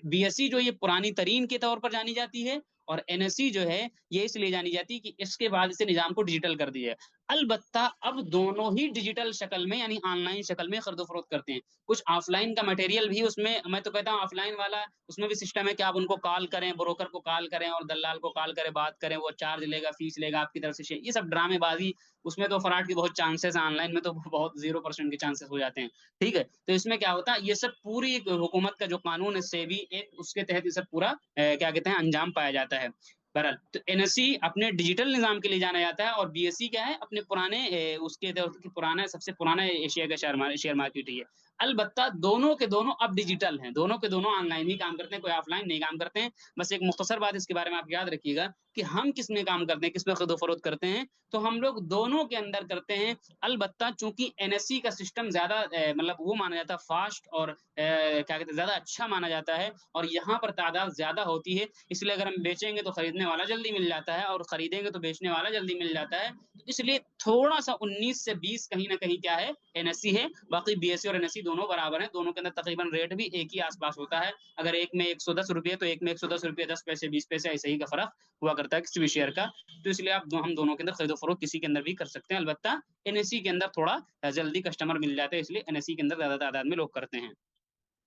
बीएसई जो ये पुरानी तरीन के तौर पर जानी जाती है, और एनएसई जो है ये इसलिए जानी जाती है कि इसके बाद इसे निजाम को डिजिटल कर दिया है। अलबत्ता अब दोनों ही डिजिटल शक्ल में यानी ऑनलाइन शक्ल में खरीदो फरोख्त करते हैं। कुछ ऑफलाइन का मटेरियल भी उसमें, मैं तो कहता हूँ ऑफलाइन वाला, उसमें भी सिस्टम है कि आप उनको कॉल करें, ब्रोकर को कॉल करें और दलाल को कॉल करें, बात करें, वो चार्ज लेगा, फीस लेगा आपकी तरफ से, ये सब ड्रामेबाजी। उसमें तो फ्रॉड की बहुत चांसेस है, ऑनलाइन में तो बहुत 0% के चांसेस हो जाते हैं। ठीक है, तो इसमें क्या होता है, ये सब पूरी हुकूमत का जो कानून है सेबी एक, उसके तहत ये सब पूरा क्या कहते हैं अंजाम पाया जाता है। बहरहाल तो एनएससी अपने डिजिटल निजाम के लिए जाना जाता है, और बीएससी क्या है, अपने पुराने उसके पुराना, सबसे पुराना एशिया का शेयर मार्केट ही है। अलबत्ता दोनों के दोनों अब डिजिटल हैं, दोनों के दोनों ऑनलाइन ही काम करते हैं, कोई ऑफलाइन नहीं काम करते हैं। बस एक मुख्तसर बात इसके बारे में आप याद रखिएगा कि हम किस में काम करते हैं, किस में खरीदो फरोख्त करते हैं, तो हम लोग दोनों के अंदर करते हैं। अलबत्ता चूंकि एनएससी का सिस्टम ज्यादा मतलब वो माना जाता है फास्ट, और क्या कहते हैं ज्यादा अच्छा माना जाता है, और यहाँ पर तादाद ज्यादा होती है, इसलिए अगर हम बेचेंगे तो खरीदने वाला जल्दी मिल जाता है, और खरीदेंगे तो बेचने वाला जल्दी मिल जाता है। तो इसलिए थोड़ा सा 19 से 20 कहीं ना कहीं क्या है, एनएससी है। बाकी बीएससी और एनएससी दोनों बराबर है, दोनों के अंदर तकरीबन रेट भी एक ही आसपास होता है। अगर एक में 110 रुपये तो एक में 110 रुपये 10 पैसे 20 पैसे ऐसे ही का फर्क हुआ करता है किसी भी शेयर का। तो इसलिए हम दोनों के अंदर खरीदो फरोख्त किसी के अंदर भी कर सकते हैं। अलबत्ता एनएससी के अंदर थोड़ा जल्दी कस्टमर मिल जाते हैं, इसलिए एनएससी के अंदर ज्यादा तादाद में लोग करते हैं।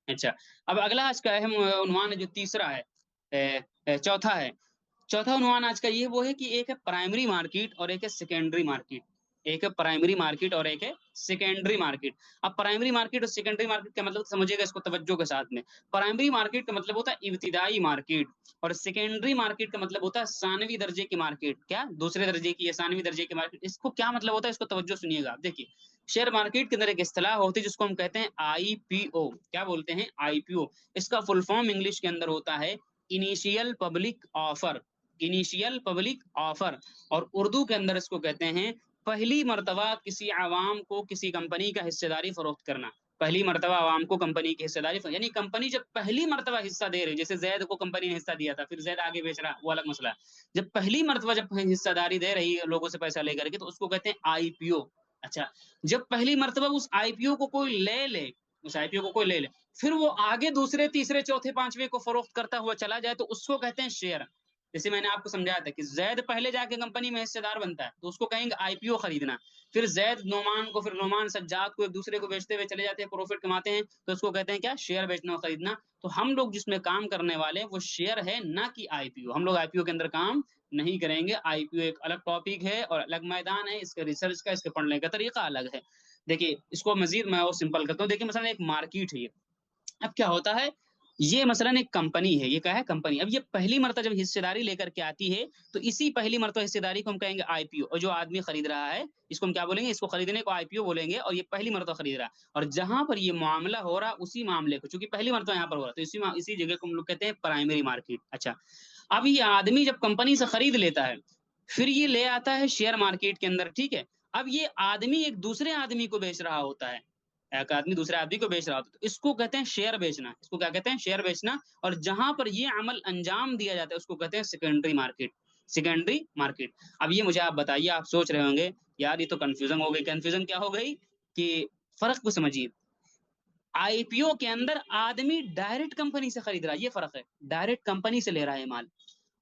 अच्छा, अब अगला आज का अहम उन्वान है जो तीसरा है, चौथा है। चौथा उन्वान आज का ये वो है कि एक है प्राइमरी मार्केट और एक है सेकेंडरी मार्केट। एक है प्राइमरी मार्केट और एक है सेकेंडरी मार्केट। अब प्राइमरी मार्केट और सेकेंडरी मार्केट का मतलब समझिएगा इसको तवज्जो के साथ में। प्राइमरी मार्केट का मतलब होता है इब्तिदाई मार्केट, और सेकेंडरी मार्केट का मतलब होता है सानवी दर्जे की मार्केट। क्या? दूसरे दर्जे की या सानवी दर्जे की मार्केट। इसको क्या मतलब होता है, इसको तवज्जो सुनिएगा। आप देखिए, शेयर मार्केट के अंदर एक इस्तेलाह होती है जिसको हम कहते हैं आईपीओ। क्या बोलते हैं? आईपीओ। इसका फुल फॉर्म इंग्लिश के अंदर होता है initial public offer. Initial public offer. और उर्दू के अंदर इसको कहते हैं पहली मर्तबा किसी आवाम को किसी कंपनी का हिस्सेदारी फरोख्त करना। पहली मर्तबा आवाम को कंपनी की हिस्सेदारी, यानी कंपनी जब पहली मर्तबा हिस्सा दे रही है, जैसे जैद को कंपनी ने हिस्सा दिया था, फिर जैद आगे बेच रहा, वो अलग मसला है। जब पहली मर्तबा जब हिस्सेदारी दे रही है लोगों से पैसा लेकर के, तो उसको कहते हैं आईपीओ। अच्छा, जब पहली मर्तबा उस आईपीओ को कोई ले ले, उस आईपीओ को कोई ले ले, फिर वो आगे दूसरे तीसरे चौथे पांचवे को फरोख्त करता हुआ चला जाए, तो उसको कहते हैं शेयर। जैसे मैंने आपको समझाया था कि जैद पहले जाके कंपनी में हिस्सेदार बनता है, तो उसको कहेंगे आईपीओ खरीदना। फिर जैद नोमान को, फिर नोमान सज्जाद को एक दूसरे को बेचते हुए चले जाते हैं, प्रॉफिट कमाते हैं, तो उसको कहते हैं क्या, शेयर बेचना और खरीदना। तो हम लोग जिसमें काम करने वाले हैं वो शेयर है, ना कि आईपीओ। हम लोग आईपीओ के अंदर काम नहीं करेंगे। आईपीओ एक अलग टॉपिक है और अलग मैदान है, इसके रिसर्च का, इसके पढ़ने का तरीका अलग है। देखिए इसको मजीद मैं और सिंपल करता हूँ। देखिए मसलन एक मार्केट है, अब क्या होता है, ये मसलन एक कंपनी है, ये क्या है, कंपनी। अब ये पहली मर्तबा जब हिस्सेदारी लेकर के आती है, तो इसी पहली मर्तबा हिस्सेदारी को हम कहेंगे आईपीओ। और जो आदमी खरीद रहा है, इसको हम क्या बोलेंगे, इसको खरीदने को आईपीओ बोलेंगे। और ये पहली मर्तबा खरीद रहा है, और जहां पर ये मामला हो रहा, उसी मामले को, चूंकि पहली मर्तबा यहाँ पर हो रहा, तो इसी जगह को हम लोग कहते हैं प्राइमरी मार्केट। अच्छा, अब ये आदमी जब कंपनी से खरीद लेता है, फिर ये ले आता है शेयर मार्केट के अंदर, ठीक है। अब ये आदमी एक दूसरे आदमी को बेच रहा होता है, एक आदमी दूसरे आदमी को बेच रहा होता है, तो इसको कहते हैं शेयर बेचना। इसको क्या कहते हैं, शेयर बेचना। और जहां पर ये अमल अंजाम दिया जाता है, उसको कहते हैं सेकेंडरी मार्केट। Secondary market. अब ये मुझे आप बताइए, आप सोच रहे होंगे यार ये तो कंफ्यूजन हो गई। कंफ्यूजन क्या हो गई कि फर्क को समझिए। आईपीओ के अंदर आदमी डायरेक्ट कंपनी से खरीद रहा है, ये फर्क है, डायरेक्ट कंपनी से ले रहा है माल।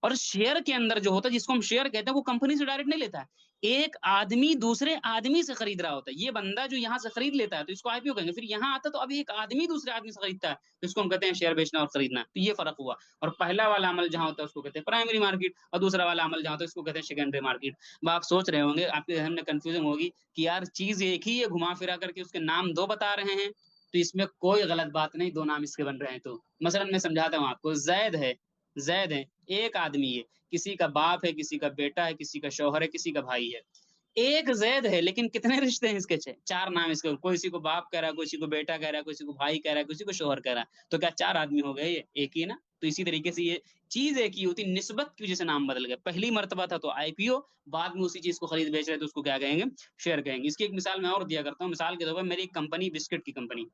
और शेयर के अंदर जो होता है, जिसको हम शेयर कहते हैं, वो कंपनी से डायरेक्ट नहीं लेता है, एक आदमी दूसरे आदमी से खरीद रहा होता है। ये बंदा जो यहाँ से खरीद लेता है, तो इसको आईपीओ कहेंगे। फिर यहाँ आता है, तो अभी एक आदमी दूसरे आदमी से खरीदता है, तो इसको हम कहते हैं शेयर बेचना और खरीदना। तो ये फर्क हुआ। और पहला वाला अमल जहां होता है, उसको कहते हैं प्राइमरी मार्केट, और दूसरा वाला अमल जहां होता है, उसको कहते हैं सेकेंडरी मार्केट। अब आप सोच रहे होंगे, आपके जहन में कंफ्यूजन होगी कि यार चीज एक ही है, घुमा फिरा करके उसके नाम दो बता रहे हैं, तो इसमें कोई गलत बात नहीं, दो नाम इसके बन रहे हैं। तो मसलन मैं समझाता हूँ आपको, जैद है, जैद है, एक आदमी है, किसी का बाप है, किसी का बेटा है, किसी का शौहर है, किसी का भाई है। एक जैद है, लेकिन कितने रिश्ते हैं इसके, छह चार नाम इसके, कोई किसी को बाप कह रहा है, किसी को बेटा कह रहा है, किसी को भाई कह रहा है, किसी को शौहर कह रहा है, तो क्या चार आदमी हो गए, ये एक ही है ना। तो इसी तरीके से ये चीज एक ही होती, निस्बत की वजह से नाम बदल गए। पहली मर्तबा था तो आईपीओ, बाद में उसी चीज को खरीद बेच रहे, तो उसको क्या कहेंगे, शेयर कहेंगे। इसकी एक मिसाल मैं और दिया करता हूँ। मिसाल के तौर पर मेरी कंपनी, बिस्किट की कंपनी।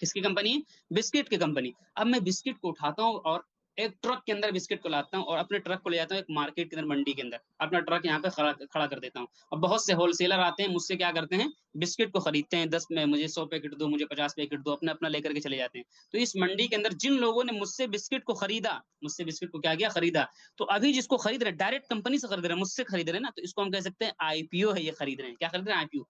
किसकी कंपनी है, बिस्किट की कंपनी। अब मैं बिस्किट को उठाता हूँ और एक ट्रक के अंदर बिस्किट को लाता हूँ, और अपने ट्रक को ले जाता हूँ एक मार्केट के अंदर, मंडी के अंदर, अपना ट्रक यहाँ पे खड़ा खड़ा कर देता हूँ। और बहुत से होलसेलर आते हैं, मुझसे क्या करते हैं, बिस्किट को खरीदते हैं, 10 में मुझे 100 पैकेट दो, मुझे 50 पैकेट दो, अपना अपना लेकर के चले जाते हैं। तो इस मंडी के अंदर जिन लोगों ने मुझसे बिस्किट को खरीदा, मुझसे बिस्किट को क्या किया, खरीदा, तो अभी जिसको खरीद रहे, डायरेक्ट कंपनी से खरीद रहे हैं, मुझसे खरीद रहे हैं ना, तो इसको हम कह सकते हैं आईपीओ है, ये खरीद रहे हैं, क्या खरीद रहे हैं, आईपीओ।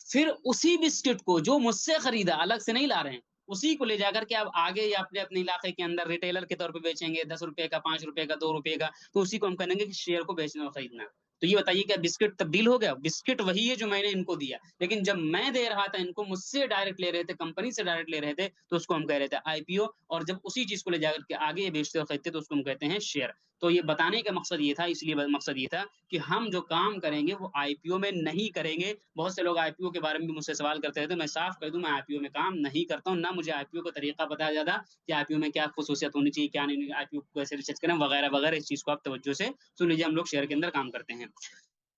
फिर उसी बिस्किट को जो मुझसे खरीदा, अलग से नहीं ला रहे हैं, उसी को ले जाकर के अब आगे या अपने अपने इलाके के अंदर रिटेलर के तौर पे बेचेंगे, 10 रुपए का, 5 रुपए का, 2 रुपए का। तो उसी को हम कहेंगे कि शेयर को बेचना और खरीदना। तो ये बताइए, क्या बिस्किट तब्दील हो गया, बिस्किट वही है जो मैंने इनको दिया, लेकिन जब मैं दे रहा था इनको, मुझसे डायरेक्ट ले रहे थे, कंपनी से डायरेक्ट ले रहे थे, तो उसको हम कह रहे थे आईपीओ। और जब उसी चीज को ले जाकर के आगे ये बेचते और खरीदते, तो उसको हम कहते हैं शेयर। तो ये बताने का मकसद ये था, इसलिए मकसद ये था कि हम जो काम करेंगे वो आईपीओ में नहीं करेंगे। बहुत से लोग आईपीओ के बारे में भी मुझसे सवाल करते रहते हैं, मैं साफ कर दूं, मैं आईपीओ में काम नहीं करता हूँ, ना मुझे आईपीओ का तरीका पता है ज्यादा, कि आईपीओ में क्या खसूसियत होनी चाहिए, क्या नहीं, आईपीओ को कैसे रिसर्च करें, वगैरह वगैरह। इस चीज को आप तवज्जो से सुन लीजिए, हम लोग शेयर के अंदर काम करते हैं।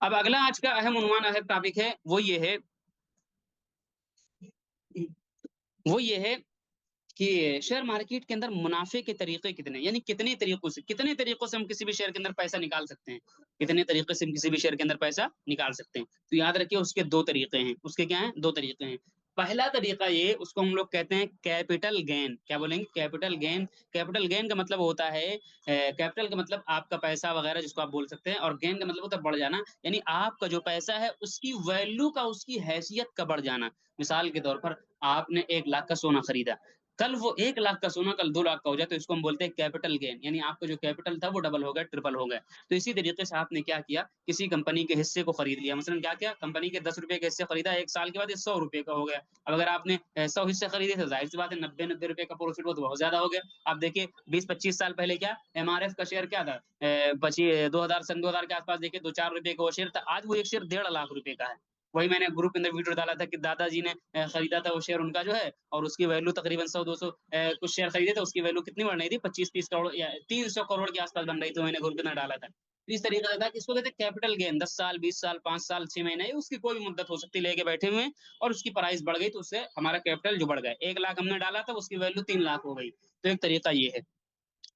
अब अगला आज का अहम उन्वान, अहम टॉपिक है, वो ये है कि शेयर मार्केट के अंदर मुनाफे के तरीके कितने, यानी कितने तरीकों से हम किसी भी शेयर के अंदर पैसा निकाल सकते हैं, कितने तरीके से हम किसी भी शेयर के अंदर पैसा निकाल सकते हैं। तो याद रखिए, उसके दो तरीके हैं, उसके क्या हैं, दो तरीके हैं। पहला तरीका ये, उसको हम लोग कहते हैं कैपिटल गेन। क्या बोलेंगे, कैपिटल गेन। कैपिटल गेन का मतलब होता है, कैपिटल का मतलब आपका पैसा वगैरह, जिसको आप बोल सकते हैं, और गेन का मतलब होता है बढ़ जाना, यानी आपका जो पैसा है उसकी वैल्यू का, उसकी हैसियत का बढ़ जाना। मिसाल के तौर पर आपने 1 लाख का सोना खरीदा, कल वो 1 लाख का सोना कल 2 लाख का हो जाए, तो इसको हम बोलते हैं कैपिटल गेन, यानी आपका जो कैपिटल था वो डबल हो गया, ट्रिपल हो गया। तो इसी तरीके से आपने क्या किया, किसी कंपनी के हिस्से को खरीद लिया। मसलन क्या किया, कंपनी के 10 रुपए के हिस्से खरीदा, 1 साल के बाद ये 100 रुपए का हो गया। अब अगर आपने 100 हिस्से खरीदे थे, जाहिर सी बात है 90 90 रुपए का प्रॉफिट, वो तो बहुत ज्यादा हो गया। आप देखिए 20 25 साल पहले क्या एमआरएफ का शेयर क्या था, 2000 के आसपास देखिए 2 4 रुपए का वो शेयर था, आज वो एक शेयर 1.5 लाख रुपए का है। वही मैंने ग्रुप के अंदर वीडियो डाला था कि दादाजी ने खरीदा था वो शेयर उनका जो है, और उसकी वैल्यू तकरीबन 100 200 कुछ शेयर खरीदे थे, उसकी वैल्यू कितनी बढ़ रही थी, 25 30 करोड़ या 300 करोड़ के आसपास बन रही थी, मैंने ग्रुप के अंदर डाला था। तो इस तरीके से था कि इसको कहते हैं कैपिटल गेन, 10 साल, 20 साल, 5 साल, 6 महीने, उसकी कोई भी मुद्दत हो सकती है, लेके बैठे हुए हैं और उसकी प्राइस बढ़ गई तो उससे हमारा कैपिटल जो बढ़ गया, 1 लाख हमने डाला था उसकी वैल्यू 3 लाख हो गई। तो एक तरीका ये है।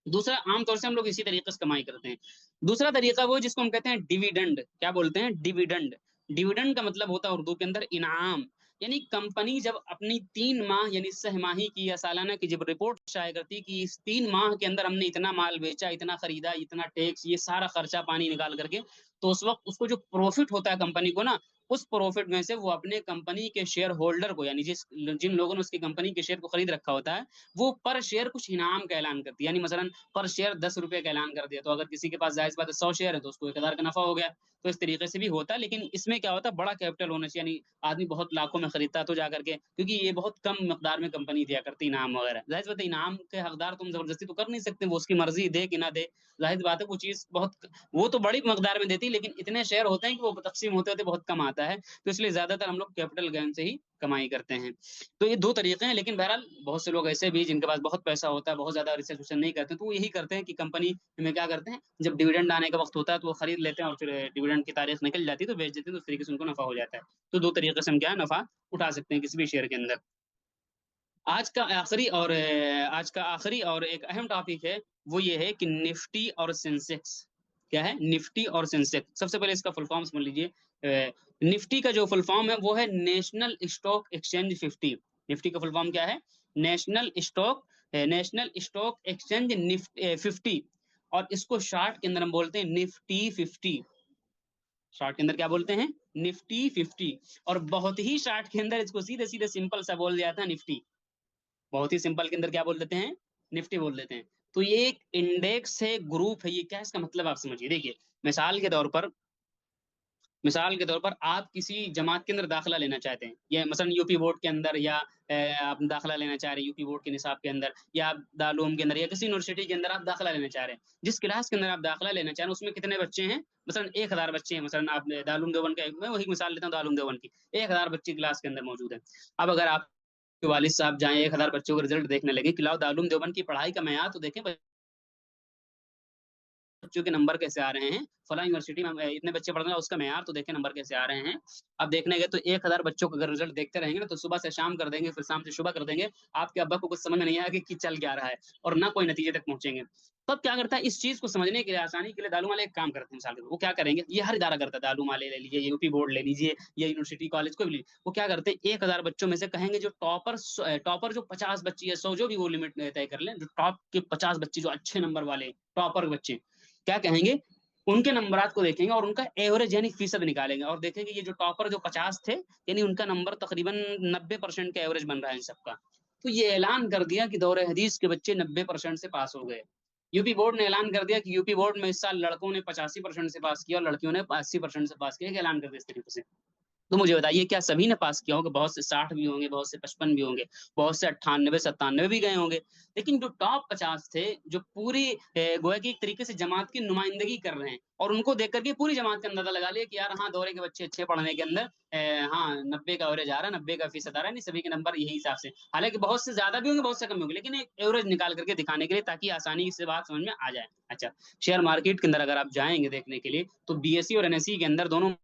दूसरा, आमतौर से हम लोग इसी तरीके से कमाई करते हैं। दूसरा तरीका वो जिसको हम कहते हैं डिविडेंड। क्या बोलते हैं? डिविडेंड। डिविडेंड का मतलब होता है उर्दू के अंदर इनाम। यानी कंपनी जब अपनी 3 माह यानी सहमाही की या सालाना की जब रिपोर्ट शाया करती है कि इस 3 माह के अंदर हमने इतना माल बेचा, इतना खरीदा, इतना टैक्स, ये सारा खर्चा पानी निकाल करके, तो उस वक्त उसको जो प्रॉफिट होता है कंपनी को ना, उस प्रॉफिट में से वो अपने कंपनी के शेयर होल्डर को, यानी जिन लोगों ने उसकी कंपनी के शेयर को खरीद रखा होता है, वो पर शेयर कुछ इनाम का ऐलान करती है। यानी मसलन पर शेयर 10 रुपए का ऐलान कर दिया, तो अगर किसी के पास जाहिर बात है 100 शेयर है तो उसको 1 हजार का नफा हो गया। तो इस तरीके से भी होता है, लेकिन इसमें क्या होता है, बड़ा कैपिटल होना चाहिए, यानी आदमी बहुत लाखों में खरीदता है तो जाकर के, क्योंकि ये बहुत कम मकदार में कंपनी दिया करती इनाम वगैरह। जाहिर बात है इनाम के हकदार तुम जबरदस्ती तो कर नहीं सकते, वो उसकी मर्जी दे कि ना दे। जाहिर बात है वो चीज बहुत, वो तो बड़ी मकदार में देती है, लेकिन इतने शेयर होते हैं कि वो तकसीम होते होते बहुत कम आता है। तो इसलिए ज्यादातर हम लोग कैपिटल गेन से ही कमाई करते हैं। तो ये दो तरीके हैं, लेकिन बहरहाल बहुत से लोग ऐसे भी जिनके पास बहुत पैसा होता है, बहुत ज्यादा रिसर्च विसर्च नहीं करते, तो वो यही करते हैं कि कंपनी में क्या करते हैं, जब डिविडेंड आने का वक्त होता है तो वो खरीद लेते हैं और फिर डिविडेंड की तारीख निकल जाती है तो बेच देते हैं, तो उस तरीके से उनको नफा हो जाता है। तो दो तरीके से हम क्या है, नफा उठा सकते हैं किसी भी शेयर के अंदर। आज का आखिरी और एक अहम टॉपिक है, वो ये है कि निफ्टी और सेंसेक्स। क्या है? निफ्टी और सेंसेक्स। सबसे पहले इसका फुल फॉर्म समझ लीजिए। निफ्टी का जो फुल फॉर्म है वो है नेशनल स्टॉक एक्सचेंज 50। निफ्टी का फुल फॉर्म क्या है? National stock exchange Nifty 50। और इसको शॉर्ट के अंदर हम बोलते हैं निफ्टी 50। शॉर्ट के अंदर क्या बोलते हैं? निफ्टी 50। और बहुत ही शॉर्ट के अंदर इसको सीधे सीधे सिंपल सा बोल दिया था निफ्टी। बहुत ही सिंपल के अंदर क्या बोल देते हैं? निफ्टी बोल देते हैं। तो ये एक इंडेक्स है, ग्रुप है, ये क्या इसका मतलब आप समझिए। देखिए, मिसाल के तौर पर मिसाल के तौर पर आप किसी जमात के अंदर दाखिला लेना चाहते हैं, या मसलन यूपी बोर्ड के अंदर, या आप दाखिला लेना चाह रहे हैं यूपी बोर्ड के निसाब के अंदर, या आप दारूम के अंदर, या किसी यूनिवर्सिटी के अंदर आप दाखिला लेना चाह रहे हैं। जिस क्लास के अंदर आप दाखिला लेना चाह रहे हैं उसमें कितने बच्चे हैं? मसलन 1 हजार बच्चे हैं। मसलन आप दारूम देवबंद का, मैं वही मिसाल लेता हूँ दारूम देवबंद की। 1 हजार बच्चे क्लास के अंदर मौजूद है। अब अगर आप के वालिद साहब जाएं 1 हजार बच्चों का रिजल्ट देखने लगे कि लाओ दारूम देवबंद की पढ़ाई का मैयार तो देखें, बच्चों के नंबर कैसे आ रहे हैं, फला यूनिवर्सिटी में इतने बच्चे पढ़ रहे हैं उसका मैयार तो देखें नंबर कैसे आ रहे हैं। अब देखने गए तो 1 हजार बच्चों का अगर रिजल्ट देखते रहेंगे ना, तो सुबह से शाम कर देंगे, फिर शाम से सुबह कर देंगे, आपके अब्बा को कुछ समझ में नहीं आएगा कि चल क्या रहा है, और ना कोई नतीजे तक पहुंचेंगे। तब क्या करता है, इस चीज को समझने के लिए, आसानी के लिए, दालू वाले एक काम करते हैं। मिसाल के तौर पर वो क्या करेंगे, ये हर इदारा करता है, दालू वाले ले लीजिए, यूपी बोर्ड ले लीजिए, या यूनिवर्सिटी कॉलेज को भी लीजिए, वो क्या करते हैं, 1 हजार बच्चों में से कहेंगे जो टॉपर जो 50 बच्ची है, 100 जो भी वो लिमिट तय कर लें, जो टॉप के 50 बच्चे जो अच्छे नंबर वाले टॉपर बच्चे, क्या कहेंगे, उनके नंबरात को देखेंगे और उनका एवरेज यानी फीसद निकालेंगे और देखेंगे ये जो टॉपर जो 50 थे, यानी उनका नंबर तकरीबन 90% का एवरेज बन रहा है इन सबका। तो ये ऐलान कर दिया कि दौरे हदीस के बच्चे 90% से पास हो गए। यूपी बोर्ड ने ऐलान कर दिया कि यूपी बोर्ड में इस साल लड़कों ने 85% से पास किया और लड़कियों ने 80% से पास किया, ऐलान कर दिया इस तरीके से। तो मुझे बताइए, क्या सभी ने पास किया होगा? बहुत से 60 भी होंगे, बहुत से 55 भी होंगे, बहुत से 98 97 भी गए होंगे। लेकिन जो टॉप 50 थे, जो पूरी गोया की एक तरीके से जमात की नुमाइंदगी कर रहे हैं, और उनको देख करके पूरी जमात का अंदाजा लगा लिया कि यार हाँ, दौरे के बच्चे अच्छे पढ़ने के अंदर, हाँ 90 का एवरेज आ रहा है, 90% आ रहा है, नहीं सभी के नंबर यही हिसाब से। हालांकि बहुत से ज्यादा भी होंगे, बहुत से कम भी होंगे, लेकिन एक एवरेज निकाल करके दिखाने के लिए, ताकि आसानी से बात समझ में आ जाए। अच्छा, शेयर मार्केट के अंदर अगर आप जाएंगे देखने के लिए, तो बीएसई और एनएसई के अंदर दोनों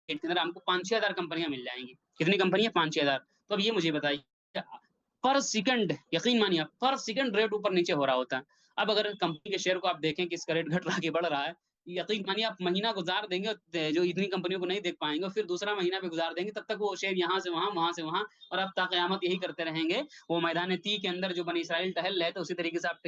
के अंदर हमको 5-6 हजार कंपनियां मिल जाएंगी। कितनी कंपनियां? 5-6 हजार। तो अब ये मुझे बताइए, पर सेकंड, यकीन मानिए पर सेकंड रेट ऊपर नीचे हो रहा होता है। अब अगर कंपनी के शेयर को आप देखें कि इसका रेट घट रहा है कि बढ़ रहा है, यकीन मानिए आप महीना गुजार देंगे जो इतनी कंपनियों को नहीं देख पाएंगे, फिर दूसरा महीना भी गुजार देंगे, तब तक वो शेयर यहाँ से वहां, वहां से वहां, और अब तक कयामत यही करते रहेंगे। वो मैदान ती के अंदर जो बनी इसराइल टहल रहे थे, उसी तरीके से आप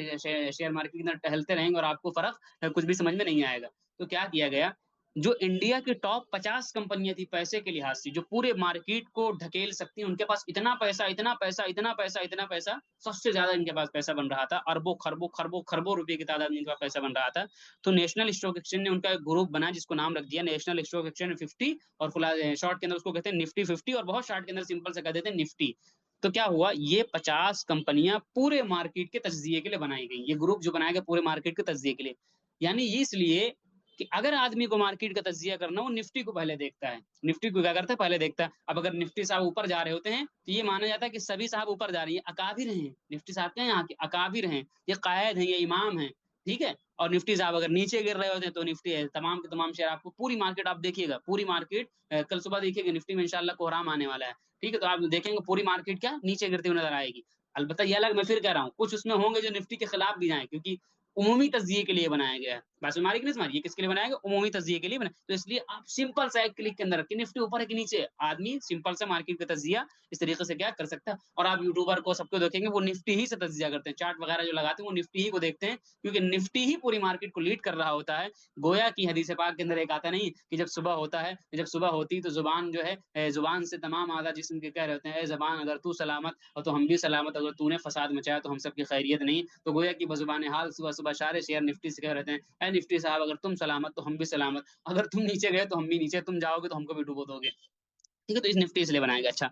शेयर मार्केट के अंदर टहलते रहेंगे और आपको फर्क कुछ भी समझ में नहीं आएगा। तो क्या किया गया, जो इंडिया की टॉप 50 कंपनियां थी पैसे के लिहाज से, जो पूरे मार्केट को ढकेल सकती हैं, उनके पास इतना पैसा, इतना पैसा, इतना पैसा, इतना पैसा, सबसे ज्यादा इनके पास पैसा बन रहा था, अरबों खरबों खरबों खरबों रुपए की तादाद में इनके पास पैसा बन रहा था। तो नेशनल स्टॉक एक्सचेंज ने उनका एक ग्रुप बनाया जिसको नाम रख दिया नेशनल स्टॉक एक्सचेंज 50, और शॉर्ट के अंदर उसको कहते हैं निफ्टी 50, और बहुत शॉर्ट के अंदर सिंपल से कह देते हैं निफ्टी। तो क्या हुआ, ये 50 कंपनियां पूरे मार्केट के तज्जिए के लिए बनाई गई, ये ग्रुप जो बनाया गया पूरे मार्केट के तज्जिए के लिए। यानी ये इसलिए कि अगर आदमी को मार्केट का तज्जिया करना, वो निफ्टी को पहले देखता है। निफ्टी को क्या करता है, पहले देखता है। अब अगर निफ्टी साहब ऊपर जा रहे होते हैं तो ये माना जाता है कि सभी साहब ऊपर जा रही है, अकाबिर हैं निफ्टी साहब के, यहाँ के अकाबिर हैं, ये कायद हैं, ये इमाम हैं, ठीक है। और निफ्टी साहब अगर नीचे गिर रहे होते हैं तो निफ्टी है तमाम के तमाम शेयर आपको, पूरी मार्केट आप देखिएगा, पूरी मार्केट कल सुबह देखिएगा निफ्टी में इंशाल्लाह कोहराम आने वाला है। ठीक है, तो आप देखेंगे पूरी मार्केट क्या नीचे गिरती हुई नजर आएगी। अलबत्ता ये अलग, मैं फिर कह रहा हूँ कुछ उसमें होंगे जो निफ्टी के खिलाफ भी जाए, क्योंकि उमूमी तजिए के लिए बनाया गया है। बात हमारी की नहीं समझ, ये किसके लिए बनाया गया, उमूमी तजिए के लिए बना, तो इसलिए आप सिंपल सा एक क्लिक के अंदर रखिए निफ्टी ऊपर है कि नीचे है। आदमी सिंपल सा मार्केट का तजिया इस तरीके से क्या कर सकता है। और आप यूट्यूबर को सबको देखेंगे वो निफ्टी ही से तजिया करते हैं, चार्ट वगैरह जो लगाते हैं वो निफ्टी ही को देखते हैं, क्योंकि निफ्टी ही पूरी मार्केट को लीड कर रहा होता है। गोया की हदीस पाक के अंदर एक आता नहीं कि जब सुबह होता है, जब सुबह होती तो जुबान जो है, जुबान से तमाम आधा जिस्म के कह रहे होते हैं, ए जबान अगर तू सलामत और तो हम भी सलामत, अगर तूने फसाद मचाया तो हम सबकी खैरियत नहीं। तो गोया की बजुबान हाल सुबह सुबह सारे शेयर निफ्टी से कह रहे हैं, ए निफ्टी साहब अगर तुम सलामत तो हम भी सलामत, अगर तुम नीचे गए तो हम भी नीचे, तुम जाओगे तो हमको भी डूबो दोगे। ठीक है, तो इस निफ्टी इसलिए बनाया गया। अच्छा,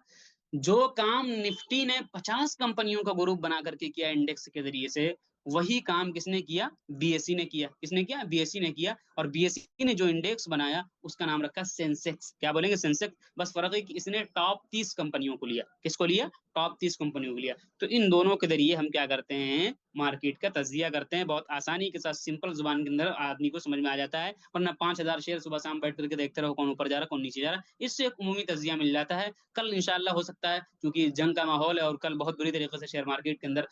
जो काम निफ्टी ने 50 कंपनियों का ग्रुप बना करके किया इंडेक्स के जरिए से, वही काम किसने किया, बीएसई ने किया। किसने किया, बीएसई ने किया। और बीएसई ने जो इंडेक्स बनाया उसका नाम रखा सेंसेक्स। क्या बोलेंगे, सेंसेक्स। बस फर्क है कि इसने टॉप 30 कंपनियों को लिया। किसको लिया, टॉप 30 कंपनियों को लिया। तो इन दोनों के जरिए हम क्या करते हैं, मार्केट का तजिया करते हैं, बहुत आसानी के साथ सिंपल जुबान के अंदर आदमी को समझ में आ जाता है। वरना 5,000 शेयर सुबह शाम बैठ करके देखते रहो कौन ऊपर जा रहा है कौन नीचे जा रहा है, इससे एक उमूमी तजिया मिल जाता है। कल इंशाल्लाह हो सकता है, क्योंकि जंग का माहौल है और कल बहुत बुरी तरीके से शेयर मार्केट के अंदर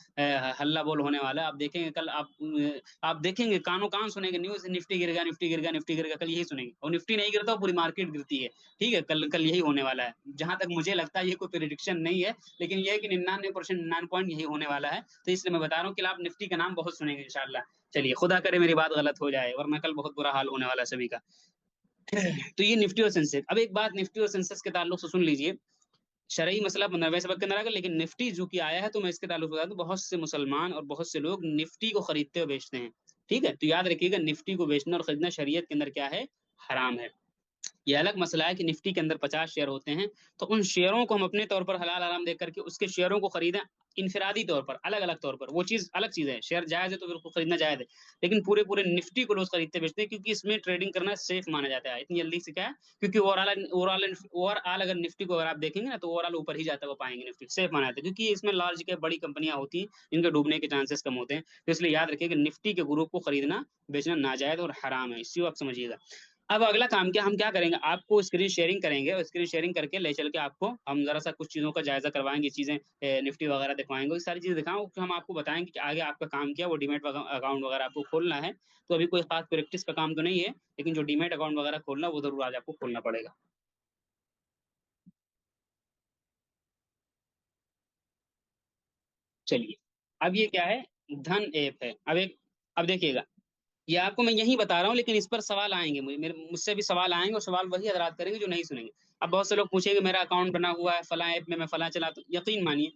हल्ला बोल होने वाला है। आप देखेंगे कल, आप देखेंगे कानों कान सुनेंगे न्यूज, निफ्टी गिरेगा निफ्टी गिरेगा निफ्टी गिरेगा, कल यही सुनेंगे। और निफ्टी नहीं गिरता पूरी मार्केट गिरती है। ठीक है, कल कल यही होने वाला है, जहां तक मुझे लगता है। ये कोई प्रिडिक्शन नहीं है, लेकिन यह है कि 99% 99 पॉइंट यही होने वाला है। तो इसलिए मैं बता रहा हूँ कि आप निफ्टी का नाम बहुत सुनेंगे इंशाल्लाह। चलिए, खुदा करे मेरी बात गलत हो जाए, वरना कल बहुत बुरा हाल होने वाला है सभी का। तो ये निफ्टी और सेंसेक्स। अब एक बात निफ्टी और सेंसेक्स के ताल्लुक से सुन लीजिए, शरई मसला 15वें सबक के अंदर आएगा, लेकिन निफ्टी जो कि आया है तो मैं इसके ताल्लुक बता दूं, बहुत से मुसलमान और बहुत से लोग निफ्टी को खरीदते और बेचते हैं। ठीक है, तो याद रखिएगा निफ्टी को बेचना और खरीदना शरीयत के अंदर क्या है, हराम है। ये अलग मसला है कि निफ्टी के अंदर 50 शेयर होते हैं, तो उन शेयरों को हम अपने तौर पर हलाल आराम देख करके उसके शेयरों को खरीदें इनफरादी तौर पर, अलग अलग तौर पर, वो चीज अलग चीज है। शेयर जायज है तो बिल्कुल खरीदना जायज है, लेकिन पूरे पूरे निफ्टी को लोग खरीदते बेचते हैं, क्योंकि इसमें ट्रेडिंग करना सेफ माना जाता है इतनी जल्दी से। क्या है, क्योंकि ओवरऑल ओवरऑल ओवरऑल अगर निफ्टी को अगर आप देखेंगे ना, तो ओवरऑल ऊपर ही जाता हुआ पाएंगे, निफ्टी सेफ माना जाता है, क्योंकि इसमें लार्ज के बड़ी कंपनियां होती हैं, इनके डूबने के चांसेस कम होते हैं। तो इसलिए याद रखिए कि निफ्टी के ग्रुप को खरीदना बेचना नाजायज और हराम है, इसी वक्त समझिएगा। अब अगला काम क्या, हम क्या करेंगे, आपको स्क्रीन शेयरिंग करेंगे, और स्क्रीन शेयरिंग करके ले चल के आपको हम जरा सा कुछ चीजों का जायजा करवाएंगे, चीजें निफ्टी वगैरह दिखवाएंगे, सारी चीजें दिखाओ, फिर हम आपको बताएंगे कि आगे आपका काम क्या, वो डीमेट अकाउंट वगैरह आपको खोलना है। तो अभी कोई खास प्रैक्टिस का काम तो नहीं है, लेकिन जो डीमेट अकाउंट वगैरह खोलना वो जरूर आज आपको खोलना पड़ेगा। चलिए, अब ये क्या है, धन ऐप है। अब देखिएगा, ये आपको मैं यही बता रहा हूँ, लेकिन इस पर सवाल आएंगे, मुझसे भी सवाल आएंगे, और सवाल वही हजरात करेंगे जो नहीं सुनेंगे। अब बहुत से लोग पूछेंगे मेरा अकाउंट बना हुआ है फला ऐप में, मैं फला चलाता हूँ। यकीन मानिए,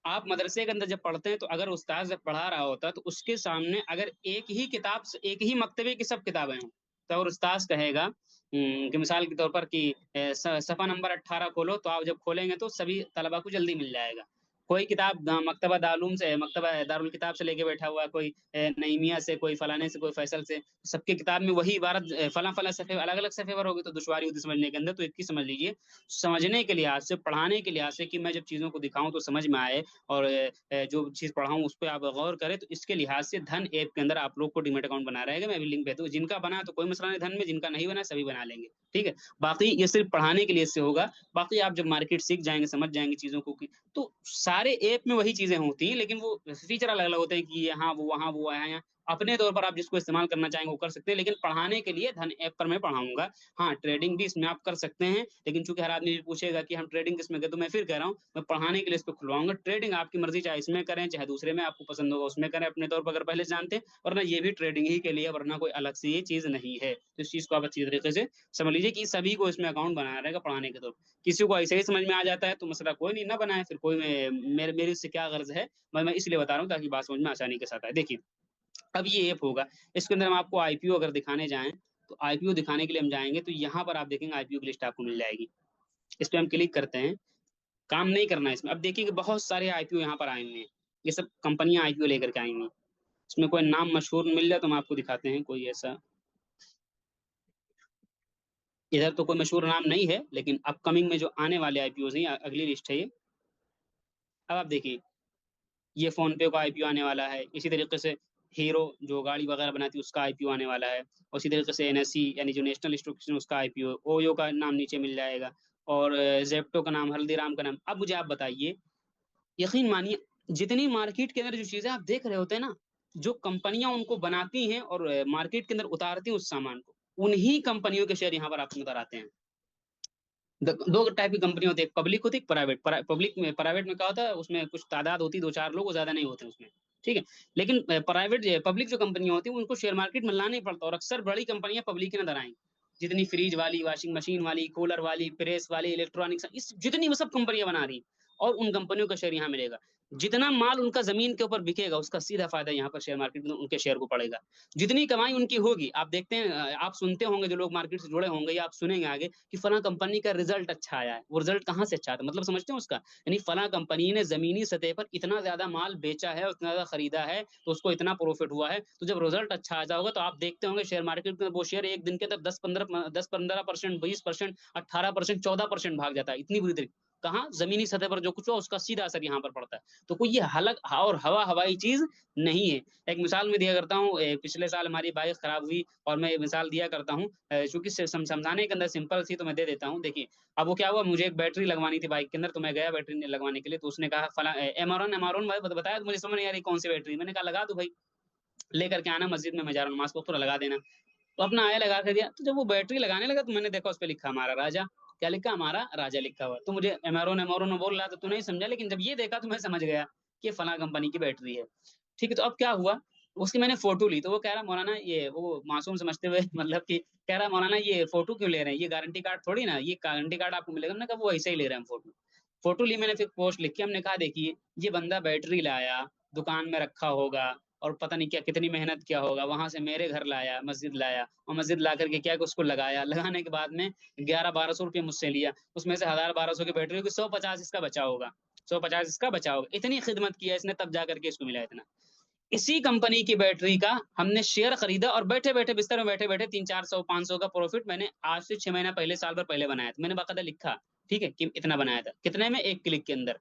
आप मदरसे के अंदर जब पढ़ते हैं, तो अगर उस्ताद जब पढ़ा रहा होता है, तो उसके सामने अगर एक ही किताब से, एक ही मक्तबे की सब किताबें हों, तो अगर उस्ताद कहेगा कि मिसाल के तौर पर कि सफ़ा नंबर 18 खोलो, तो आप जब खोलेंगे तो सभी तलबा को जल्दी मिल जाएगा। कोई किताब मकतबा दारूम से, मकतबा दारुल किताब से लेके बैठा हुआ है, कोई नईमिया से, कोई फलाने से, कोई फैसल से, सबके किताब में वही इबारत फला फला सफ़े अलग अलग सफ़े पर होगी, तो दुश्वारी होती समझने के अंदर। तो एक ही समझ लीजिए, समझने के लिहाज से, पढ़ाने के लिहाज से, कि मैं जब चीज़ों को दिखाऊं तो समझ में आए, और जो चीज़ पढ़ाऊं उस पर आप गौर करें, तो इसके लिहाज से धन ऐप के अंदर आप लोग को डीमेट अकाउंट बना रहेगा। मैं भी लिंक भेजता हूँ, जिनका बना है तो कोई मसला नहीं धन में, जिनका नहीं बना सभी बना लेंगे। ठीक है, बाकी ये सिर्फ पढ़ाने के लिए इससे होगा। बाकी आप जब मार्केट सीख जाएंगे, समझ जाएंगे चीज़ों को, तो सारे ऐप में वही चीज़ें होती हैं, लेकिन वो फीचर अलग अलग होते हैं, कि यहाँ वो वहाँ वो यहाँ, अपने तौर पर आप जिसको इस्तेमाल करना चाहेंगे वो कर सकते हैं। लेकिन पढ़ाने के लिए धन ऐप पर मैं पढ़ाऊंगा। हाँ, ट्रेडिंग भी इसमें आप कर सकते हैं, लेकिन चूंकि हर आदमी पूछेगा कि हम ट्रेडिंग किसमें करें, तो मैं फिर कह रहा हूँ मैं पढ़ाने के लिए इस पर खुलवाऊंगा। ट्रेडिंग आपकी मर्जी, चाहे इसमें करें चाहे दूसरे में, आपको पसंद होगा उसमें करें अपने तौर पर, अगर पहले से जानते हैं। वरना ये भी ट्रेडिंग ही के लिए, वरना कोई अलग से ये चीज नहीं है। तो इस चीज को आप अच्छी तरीके से समझ लीजिए कि सभी को इसमें अकाउंट बनाना रहेगा पढ़ाने के तौर पर। किसी को ऐसे ही समझ में आ जाता है तो मसला कोई नहीं, ना बनाए, फिर कोई मेरी इससे क्या गर्ज है। मैं इसलिए बता रहा हूँ ताकि बात समझ में आसानी के साथ आए। देखिए, अब ये ऐप होगा, इसके अंदर हम आपको आईपीओ अगर दिखाने जाएं, तो आईपीओ दिखाने के लिए हम जाएंगे, तो यहाँ पर आप देखेंगे आईपीओ की लिस्ट आपको मिल जाएगी। इस पर हम क्लिक करते हैं, काम नहीं करना है इसमें। अब देखिए कि बहुत सारे आईपीओ यहाँ पर आए हुए हैं, ये सब कंपनियां आईपीओ लेकर के आई हुई हैं। इसमें कोई नाम मशहूर मिल जाए तो हम आपको दिखाते हैं कोई ऐसा। इधर तो कोई मशहूर नाम नहीं है, लेकिन अपकमिंग में जो आने वाले आईपीओ हैं, अगली लिस्ट है ये। अब आप देखिए, ये फोन पे का आईपीओ आने वाला है, इसी तरीके से हीरो जो गाड़ी वगैरह बनाती है उसका आईपीओ आने वाला है। उसी तरीके से एनएससी यानी जो नेशनल स्टॉक एक्सचेंज उसका आईपीओ, ओयो का नाम नीचे मिल जाएगा, और जेप्टो का नाम, हल्दीराम का नाम। अब मुझे आप बताइए, यकीन मानिए, जितनी मार्केट के अंदर जो चीजें आप देख रहे होते हैं ना, जो कंपनियां उनको बनाती हैं और मार्केट के अंदर उतारती हैं उस सामान को, उन्हीं कंपनियों के शेयर यहाँ पर आपको नजर आते हैं। दो टाइप की कंपनी होती है, एक पब्लिक होती है, एक प्राइवेट। पब्लिक में, प्राइवेट में क्या होता है, उसमें कुछ तादाद होती है, दो चार लोग, वो ज्यादा नहीं होते उसमें, ठीक है। लेकिन प्राइवेट, पब्लिक जो कंपनियां होती है उनको शेयर मार्केट में लाना ही पड़ता है, और अक्सर बड़ी कंपनियां पब्लिक के नजर आएंगी। जितनी फ्रिज वाली, वॉशिंग मशीन वाली, कूलर वाली, प्रेस वाली, इलेक्ट्रॉनिक्स, इस जितनी वो सब कंपनियां बना रही हैं, और उन कंपनियों का शेयर यहाँ मिलेगा। जितना माल उनका जमीन के ऊपर बिकेगा उसका सीधा फायदा यहाँ पर शेयर मार्केट में उनके शेयर को पड़ेगा। जितनी कमाई उनकी होगी, आप देखते हैं, आप सुनते होंगे, जो लोग मार्केट से जुड़े होंगे, या आप सुनेंगे आगे कि फला कंपनी का रिजल्ट अच्छा आया है। वो रिजल्ट कहाँ से अच्छा आता है, मतलब समझते हैं उसका, यानी फला कंपनी ने जमीनी सतह पर इतना ज्यादा माल बेचा है, उतना ज्यादा खरीदा है, तो उसको इतना प्रॉफिट हुआ है। तो जब रिजल्ट अच्छा आ जाएगा तो आप देखते होंगे शेयर मार्केट में वो शेयर एक दिन के अंदर 10-15%, 20%, 18%, 14% भाग जाता है, इतनी बुरी तरीके। कहाँ, जमीनी सतह पर जो कुछ हुआ उसका सीधा असर यहाँ पर पड़ता है। तो कोई ये हलक और हवा हवाई चीज नहीं है। एक मिसाल में दिया करता हूँ, पिछले साल हमारी बाइक खराब हुई, और मैं ये मिसाल दिया करता हूँ, चूंकि समझाने के अंदर सिंपल थी तो मैं दे देता हूँ। देखिए, अब वो क्या हुआ, मुझे एक बैटरी लगवानी थी बाइक के अंदर, तो मैं गया बैटरी लगवाने के लिए, तो उसने कहा फला एमारॉन, एमारॉन बताया, तो मुझे समझ नहीं आ रही कौन सी बैटरी। मैंने कहा लगा दो भाई, लेकर के आना, मस्जिद में मैं जा रहा हूँ नमाज को, थोड़ा लगा देना। तो अपना आया, लगा कर दिया। तो जब वो बैटरी लगाने लगा तो मैंने देखा उस पर लिखा हमारा राजा। क्या लिखा, हमारा राजा लिखा हुआ। तो मुझे एमारॉन एमारॉन बोल रहा था, तो नहीं समझा, लेकिन जब ये देखा तो मैं समझ गया कि ये फला कंपनी की बैटरी है। ठीक है, तो अब क्या हुआ, उसकी मैंने फोटो ली, तो वो कह रहा मौलाना, ये वो मासूम समझते हुए मतलब कि कह रहा मौलाना ये फोटो क्यों ले रहे हैं, ये गारंटी कार्ड थोड़ी ना, ये गारंटी कार्ड आपको मिलेगा। मैंने कहा वो ऐसे ही ले रहे हैं हम फोटो। फोटो ली मैंने, फिर पोस्ट लिख के हमने कहा देखिए, ये बंदा बैटरी लाया, दुकान में रखा होगा, और पता नहीं क्या कितनी मेहनत किया होगा, वहां से मेरे घर लाया, मस्जिद लाया, और मस्जिद ला करके क्या कि उसको लगाया, लगाने के बाद में 1100-1200 रुपये मुझसे लिया, उसमें से 1000-1200 की बैटरी होगी, 150 इसका बचा होगा, 150 इसका बचा होगा। इतनी खिदमत किया इसने, तब जा करके इसको मिला इतना। इसी कंपनी की बैटरी का हमने शेयर खरीदा, और बैठे बैठे बिस्तर में बैठे बैठे 300-400 500 का प्रॉफिट मैंने आज से 6 महीना पहले, साल भर पहले बनाया था। मैंने बाकायदा लिखा, ठीक है, कि इतना बनाया था, कितने में, एक क्लिक के अंदर।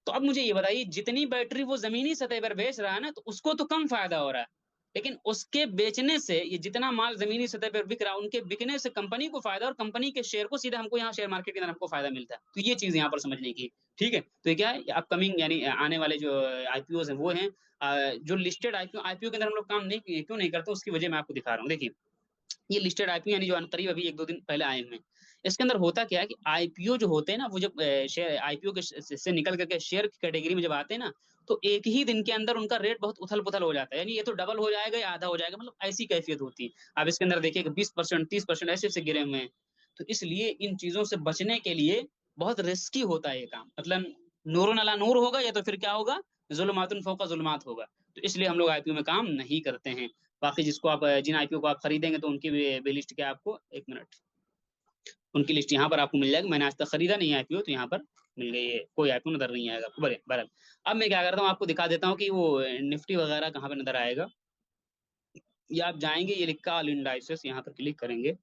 तो अब मुझे ये बताइए, जितनी बैटरी वो जमीनी सतह पर बेच रहा है ना, तो उसको तो कम फायदा हो रहा है, लेकिन उसके बेचने से, ये जितना माल जमीनी सतह पर बिक रहा है, उनके बिकने से कंपनी को फायदा, और कंपनी के शेयर को सीधा हमको यहाँ शेयर मार्केट के अंदर हमको फायदा मिलता है। तो ये चीज यहाँ पर समझने की, ठीक है। तो ये क्या है, अपकमिंग यानी आने वाले जो आईपीओ है वो हैं, जो लिस्टेड आईपीओ, आईपीओ के अंदर हम लोग काम नहीं, क्यों नहीं करते, उसकी वजह मैं आपको दिखा रहा हूँ। देखिए, ये लिस्टेड आईपीओ यानी जो करीब अभी 1-2 दिन पहले आए हुए हैं, इसके अंदर होता क्या है कि आईपीओ जो होते हैं ना, वो जब शेयर आईपीओ के से निकल करके शेयर की कैटेगरी में जब आते हैं ना, तो एक ही दिन के अंदर उनका रेट बहुत उथल पुथल हो जाता है, यानी ये तो डबल हो जाएगा या आधा हो जाएगा, मतलब ऐसी कैफियत होती है। आप इसके अंदर देखिए कि 20%, 30% ऐसे ऐसे गिरे हुए हैं। तो इसलिए इन चीजों से बचने के लिए बहुत रिस्की होता है ये काम, मतलब नूर अला नूर होगा, या तो फिर क्या होगा, जुल्मातुन फौका जुल्मात होगा। तो इसलिए हम लोग आईपीओ में काम नहीं करते हैं। बाकी जिसको आप, जिन आईपीओ को आप खरीदेंगे तो उनकी भी लिस्ट क्या आपको, एक मिनट, उनकी लिस्ट यहाँ पर आपको मिल जाएगी। मैंने आज तक खरीदा नहीं है आईपीओ, तो यहाँ पर मिल गई है, कोई आईपीओ नजर नहीं आएगा आपको। बड़े बहरहाल, अब मैं क्या करता हूँ, आपको दिखा देता हूँ कि वो निफ्टी वगैरह कहाँ पे नजर आएगा। ये आप जाएंगे, ये लिखा ऑल इंडाइसेस, यहाँ पर क्लिक करेंगे,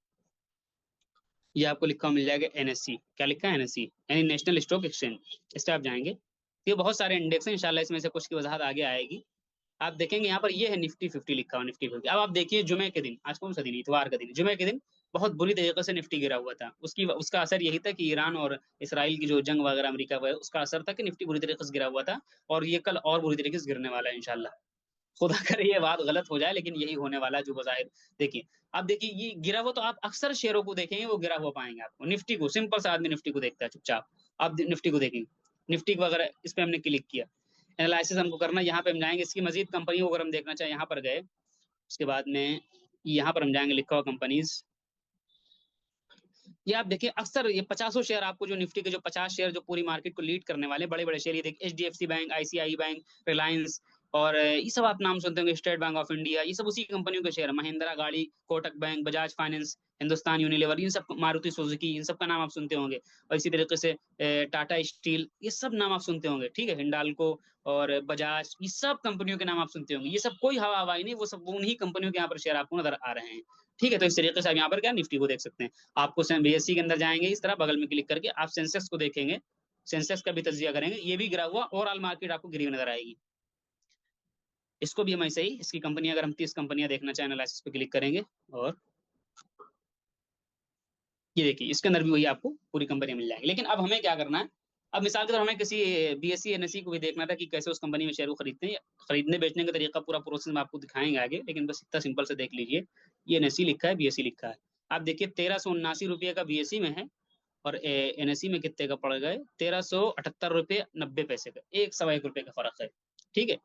ये आपको लिखा हुआ मिल जाएगा एनएससी। क्या लिखा है, एनएससी यानी नेशनल स्टॉक एक्सचेंज। इस पर आप जाएंगे, तो ये बहुत सारे इंडेक्स हैं, इंशाल्लाह इसमें से कुछ की वजाहत आगे आएगी। आप देखेंगे यहाँ पर ये है निफ्टी 50 लिखा हुआ, निफ्टी 50। अब आप देखिए जुमे के दिन, आज कौन सा दिन, इतवार का दिन, जुमे के दिन बहुत बुरी तरीके से निफ्टी गिरा हुआ था। उसका असर यही था कि ईरान और इसराइल की जो जंग वगैरह अमेरिका हुआ है, उसका असर था कि निफ्टी बुरी तरीके से गिरा हुआ था। और ये कल और बुरी तरीके से गिरने वाला है इंशाल्लाह। खुदा करे ये बात गलत हो जाए, लेकिन यही होने वाला है जो बजाय। देखिए, अब देखिए ये गिरा हुआ, तो आप अक्सर शेयरों को देखेंगे वो गिरा हुआ पाएंगे आपको। निफ्टी को, सिंपल सा आदमी निफ्टी को देखता है चुपचाप, आप निफ्टी को देखेंगे, निफ्टी वगैरह इस पे हमने क्लिक किया, एनालिसिस हमको करना है, यहाँ पे हम जाएंगे, इसकी मजीद कंपनियों को अगर हम देखना चाहें यहाँ पर गए, उसके बाद में यहाँ पर हम जाएंगे, लिखा हुआ कंपनीज। ये आप देखिए, अक्सर ये 50 शेयर आपको, जो निफ्टी के जो 50 शेयर जो पूरी मार्केट को लीड करने वाले बड़े बड़े शेयर, ये देखिए, HDFC bank, ICI bank, Reliance, और ये सब आप नाम सुनते होंगे, स्टेट बैंक ऑफ इंडिया, ये सब उसी कंपनियों के शेयर है। महिंद्रा गाड़ी, Kotak bank, Bajaj finance, Hindustan Unilever, इन सब, मारुति सुजुकी, इन सब का नाम आप सुनते होंगे। और इसी तरीके से टाटा स्टील, ये सब नाम आप सुनते होंगे, ठीक है, हिंडाल्को और बजाज, ये सब कंपनियों के नाम आप सुनते होंगे। ये सब कोई हवा हवाई नहीं, वो सब उन्हीं कंपनियों के यहाँ पर शेयर आपको नजर आ रहे हैं। ठीक है, तो इस तरीके से आप यहाँ पर क्या निफ्टी को देख सकते हैं। आपको बीएससी के अंदर जाएंगे, इस तरह बगल में क्लिक करके आप सेंसेक्स को देखेंगे, सेंसेक्स का भी तजिया करेंगे, ये भी गिरा हुआ, ओवरऑल मार्केट आपको गिरी हुई नजर आएगी। इसको भी हम ऐसे ही, इसकी कंपनी अगर हम 30 कंपनियां देखना चाहें एनालिसिस पे क्लिक करेंगे, और ये देखिए इसके अंदर भी वही आपको पूरी कंपनियां मिल जाएंगी। लेकिन अब हमें क्या करना है, अब मिसाल के तौर हमें किसी बीएससी एनएससी को भी देखना था कि कैसे उस कंपनी में शेयर को खरीदते हैं, खरीदने बेचने का तरीका पूरा प्रोसेस हम आपको दिखाएंगे आगे, लेकिन बस इतना सिंपल से देख लीजिए। ये एनएससी लिखा है, बीएससी लिखा है। आप देखिए 1379 रुपये का बीएससी में है, और एनएससी में कितने का पड़ गए, 1378 रुपये 90 पैसे का, 1 सवा 1 रुपये का फर्क है। ठीक है।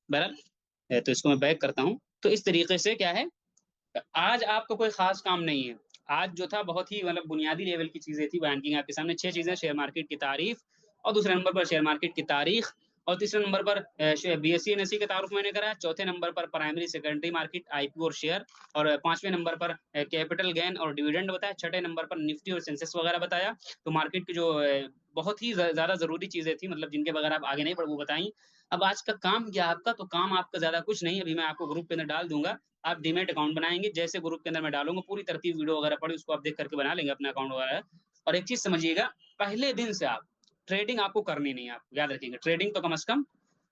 बहरहाल, तो इसको मैं बैक करता हूँ। तो इस तरीके से क्या है, आज आपका कोई खास काम नहीं है। आज जो था बहुत ही मतलब बुनियादी लेवल की चीजें थी बयान की आपके सामने, 6 चीजें, शेयर मार्केट की तारीफ, और दूसरे नंबर पर शेयर मार्केट की तारीख, और तीसरे नंबर पर बीएससी एनएससी का तारुफ मैंने करा, चौथे नंबर पर प्राइमरी सेकेंडरी मार्केट आईपीओ और शेयर, और पांचवें नंबर पर कैपिटल गेन और डिविडेंड बताया, छठे नंबर पर निफ्टी और सेंसेक्स वगैरह बताया। तो मार्केट की जो बहुत ही ज्यादा जरूरी चीजें थी, मतलब जिनके बगैर आप आगे नहीं बढ़, वो बताई। अब आज का काम क्या है आपका, तो काम आपका ज्यादा कुछ नहीं है, अभी मैं आपको ग्रुप के अंदर डाल दूंगा। आप डीमेट अकाउंट बनाएंगे, जैसे ग्रुप के अंदर मैं डालूंगा पूरी तरतीब वीडियो वगैरह पड़ी, उसको आप देख करके बना लेंगे अपना अकाउंट वगैरह। और एक चीज समझिएगा, पहले दिन से आप ट्रेडिंग आपको करनी नहीं है, आप याद रखिएगा, ट्रेडिंग तो कम से कम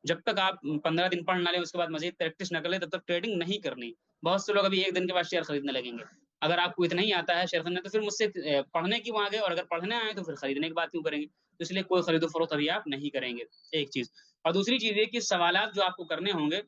जब तक आप 15 दिन पढ़ ना लें, उसके बाद मजीद प्रैक्टिस ना कर ले, तब तक ट्रेडिंग नहीं करनी। बहुत से लोग अभी एक दिन के बाद शेयर खरीदने लगेंगे। अगर आपको इतना ही आता है शेयर खरीदना, तो फिर मुझसे पढ़ने क्यों आ गए, और अगर पढ़ने आए तो फिर खरीदने की बात क्यों करेंगे। तो इसलिए कोई खरीदो फरोख्त अभी आप नहीं करेंगे, एक चीज। और दूसरी चीज ये कि सवालात जो आपको करने होंगे,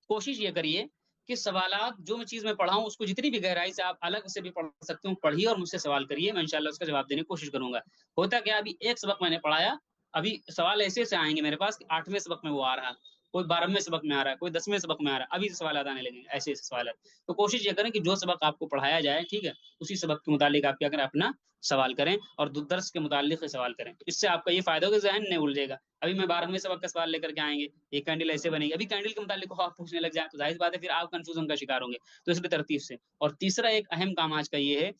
कोशिश ये करिए कि सवालात जो मैं चीज में पढ़ा हूं उसको जितनी भी गहराई से आप अलग से भी पढ़ सकते हो, पढ़िए और मुझसे सवाल करिए, मैं इंशाल्लाह उसका जवाब देने की कोशिश करूंगा। होता क्या, अभी एक सबक मैंने पढ़ाया, अभी सवाल ऐसे ऐसे आएंगे मेरे पास कि 8वें सबक में वो आ रहा, कोई 12वें सबक में आ रहा है, कोई 10वें सबक में आ रहा है, अभी से सवाल आने लगेंगे, ऐसे ऐसे सवाल। तो कोशिश ये करें कि जो सबक आपको पढ़ाया जाए, ठीक है, उसी सबक के मुतालिक आप क्या करें, अपना सवाल करें, और दर्स के मुतालिक सवाल करें। इससे आपका ये फायदा होगा, जहन नहीं उलझेगा। अभी मैं 12वें सबक का सवाल लेकर के आएंगे, ये कैंडल ऐसे बनेगी, अभी कैंडल के मुतालिक आप पूछने लग जाए, तो जाहिर बात है फिर आप कंफ्यूजन का शिकार होंगे। तो इसलिए तरतीब से। और तीसरा एक अहम काम आज का ये है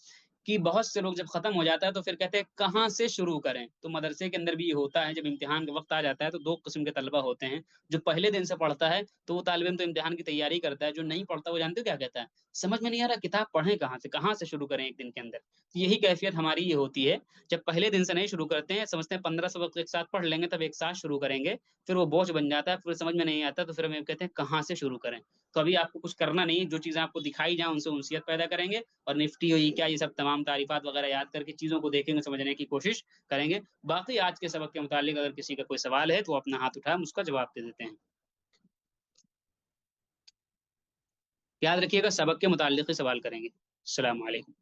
कि बहुत से लोग जब खत्म हो जाता है तो फिर कहते हैं कहाँ से शुरू करें। तो मदरसे के अंदर भी ये होता है, जब इम्तिहान का वक्त आ जाता है तो दो किस्म के तलबा होते हैं। जो पहले दिन से पढ़ता है तो वो तालिब इल्म तो इम्तिहान की तैयारी करता है, जो नहीं पढ़ता वो जानते हो क्या कहता है, समझ में नहीं आ रहा, किताब पढ़ें कहाँ से शुरू करें एक दिन के अंदर। तो यही कैफियत हमारी ये होती है, जब पहले दिन से नहीं शुरू करते हैं, समझते हैं 15 सबक एक साथ पढ़ लेंगे तब एक साथ शुरू करेंगे, फिर वो बोझ बन जाता है, फिर समझ में नहीं आता, तो फिर हम कहते हैं कहाँ से शुरू करें। तो अभी आपको कुछ करना नहीं है, जो चीजें आपको दिखाई जाए उनसे उनसियत पैदा करेंगे, और निफ्टी हुई क्या, ये सब तमाम तारीफात वगैरह याद करके चीजों को देखेंगे, समझने की कोशिश करेंगे। बाकी आज के सबक के मुतालिक अगर किसी का कोई सवाल है तो वो अपना हाथ उठाए, हम उसका जवाब दे देते हैं। याद रखिएगा, सबक के मुतालिक ही सवाल करेंगे। अस्सलाम वालेकुम।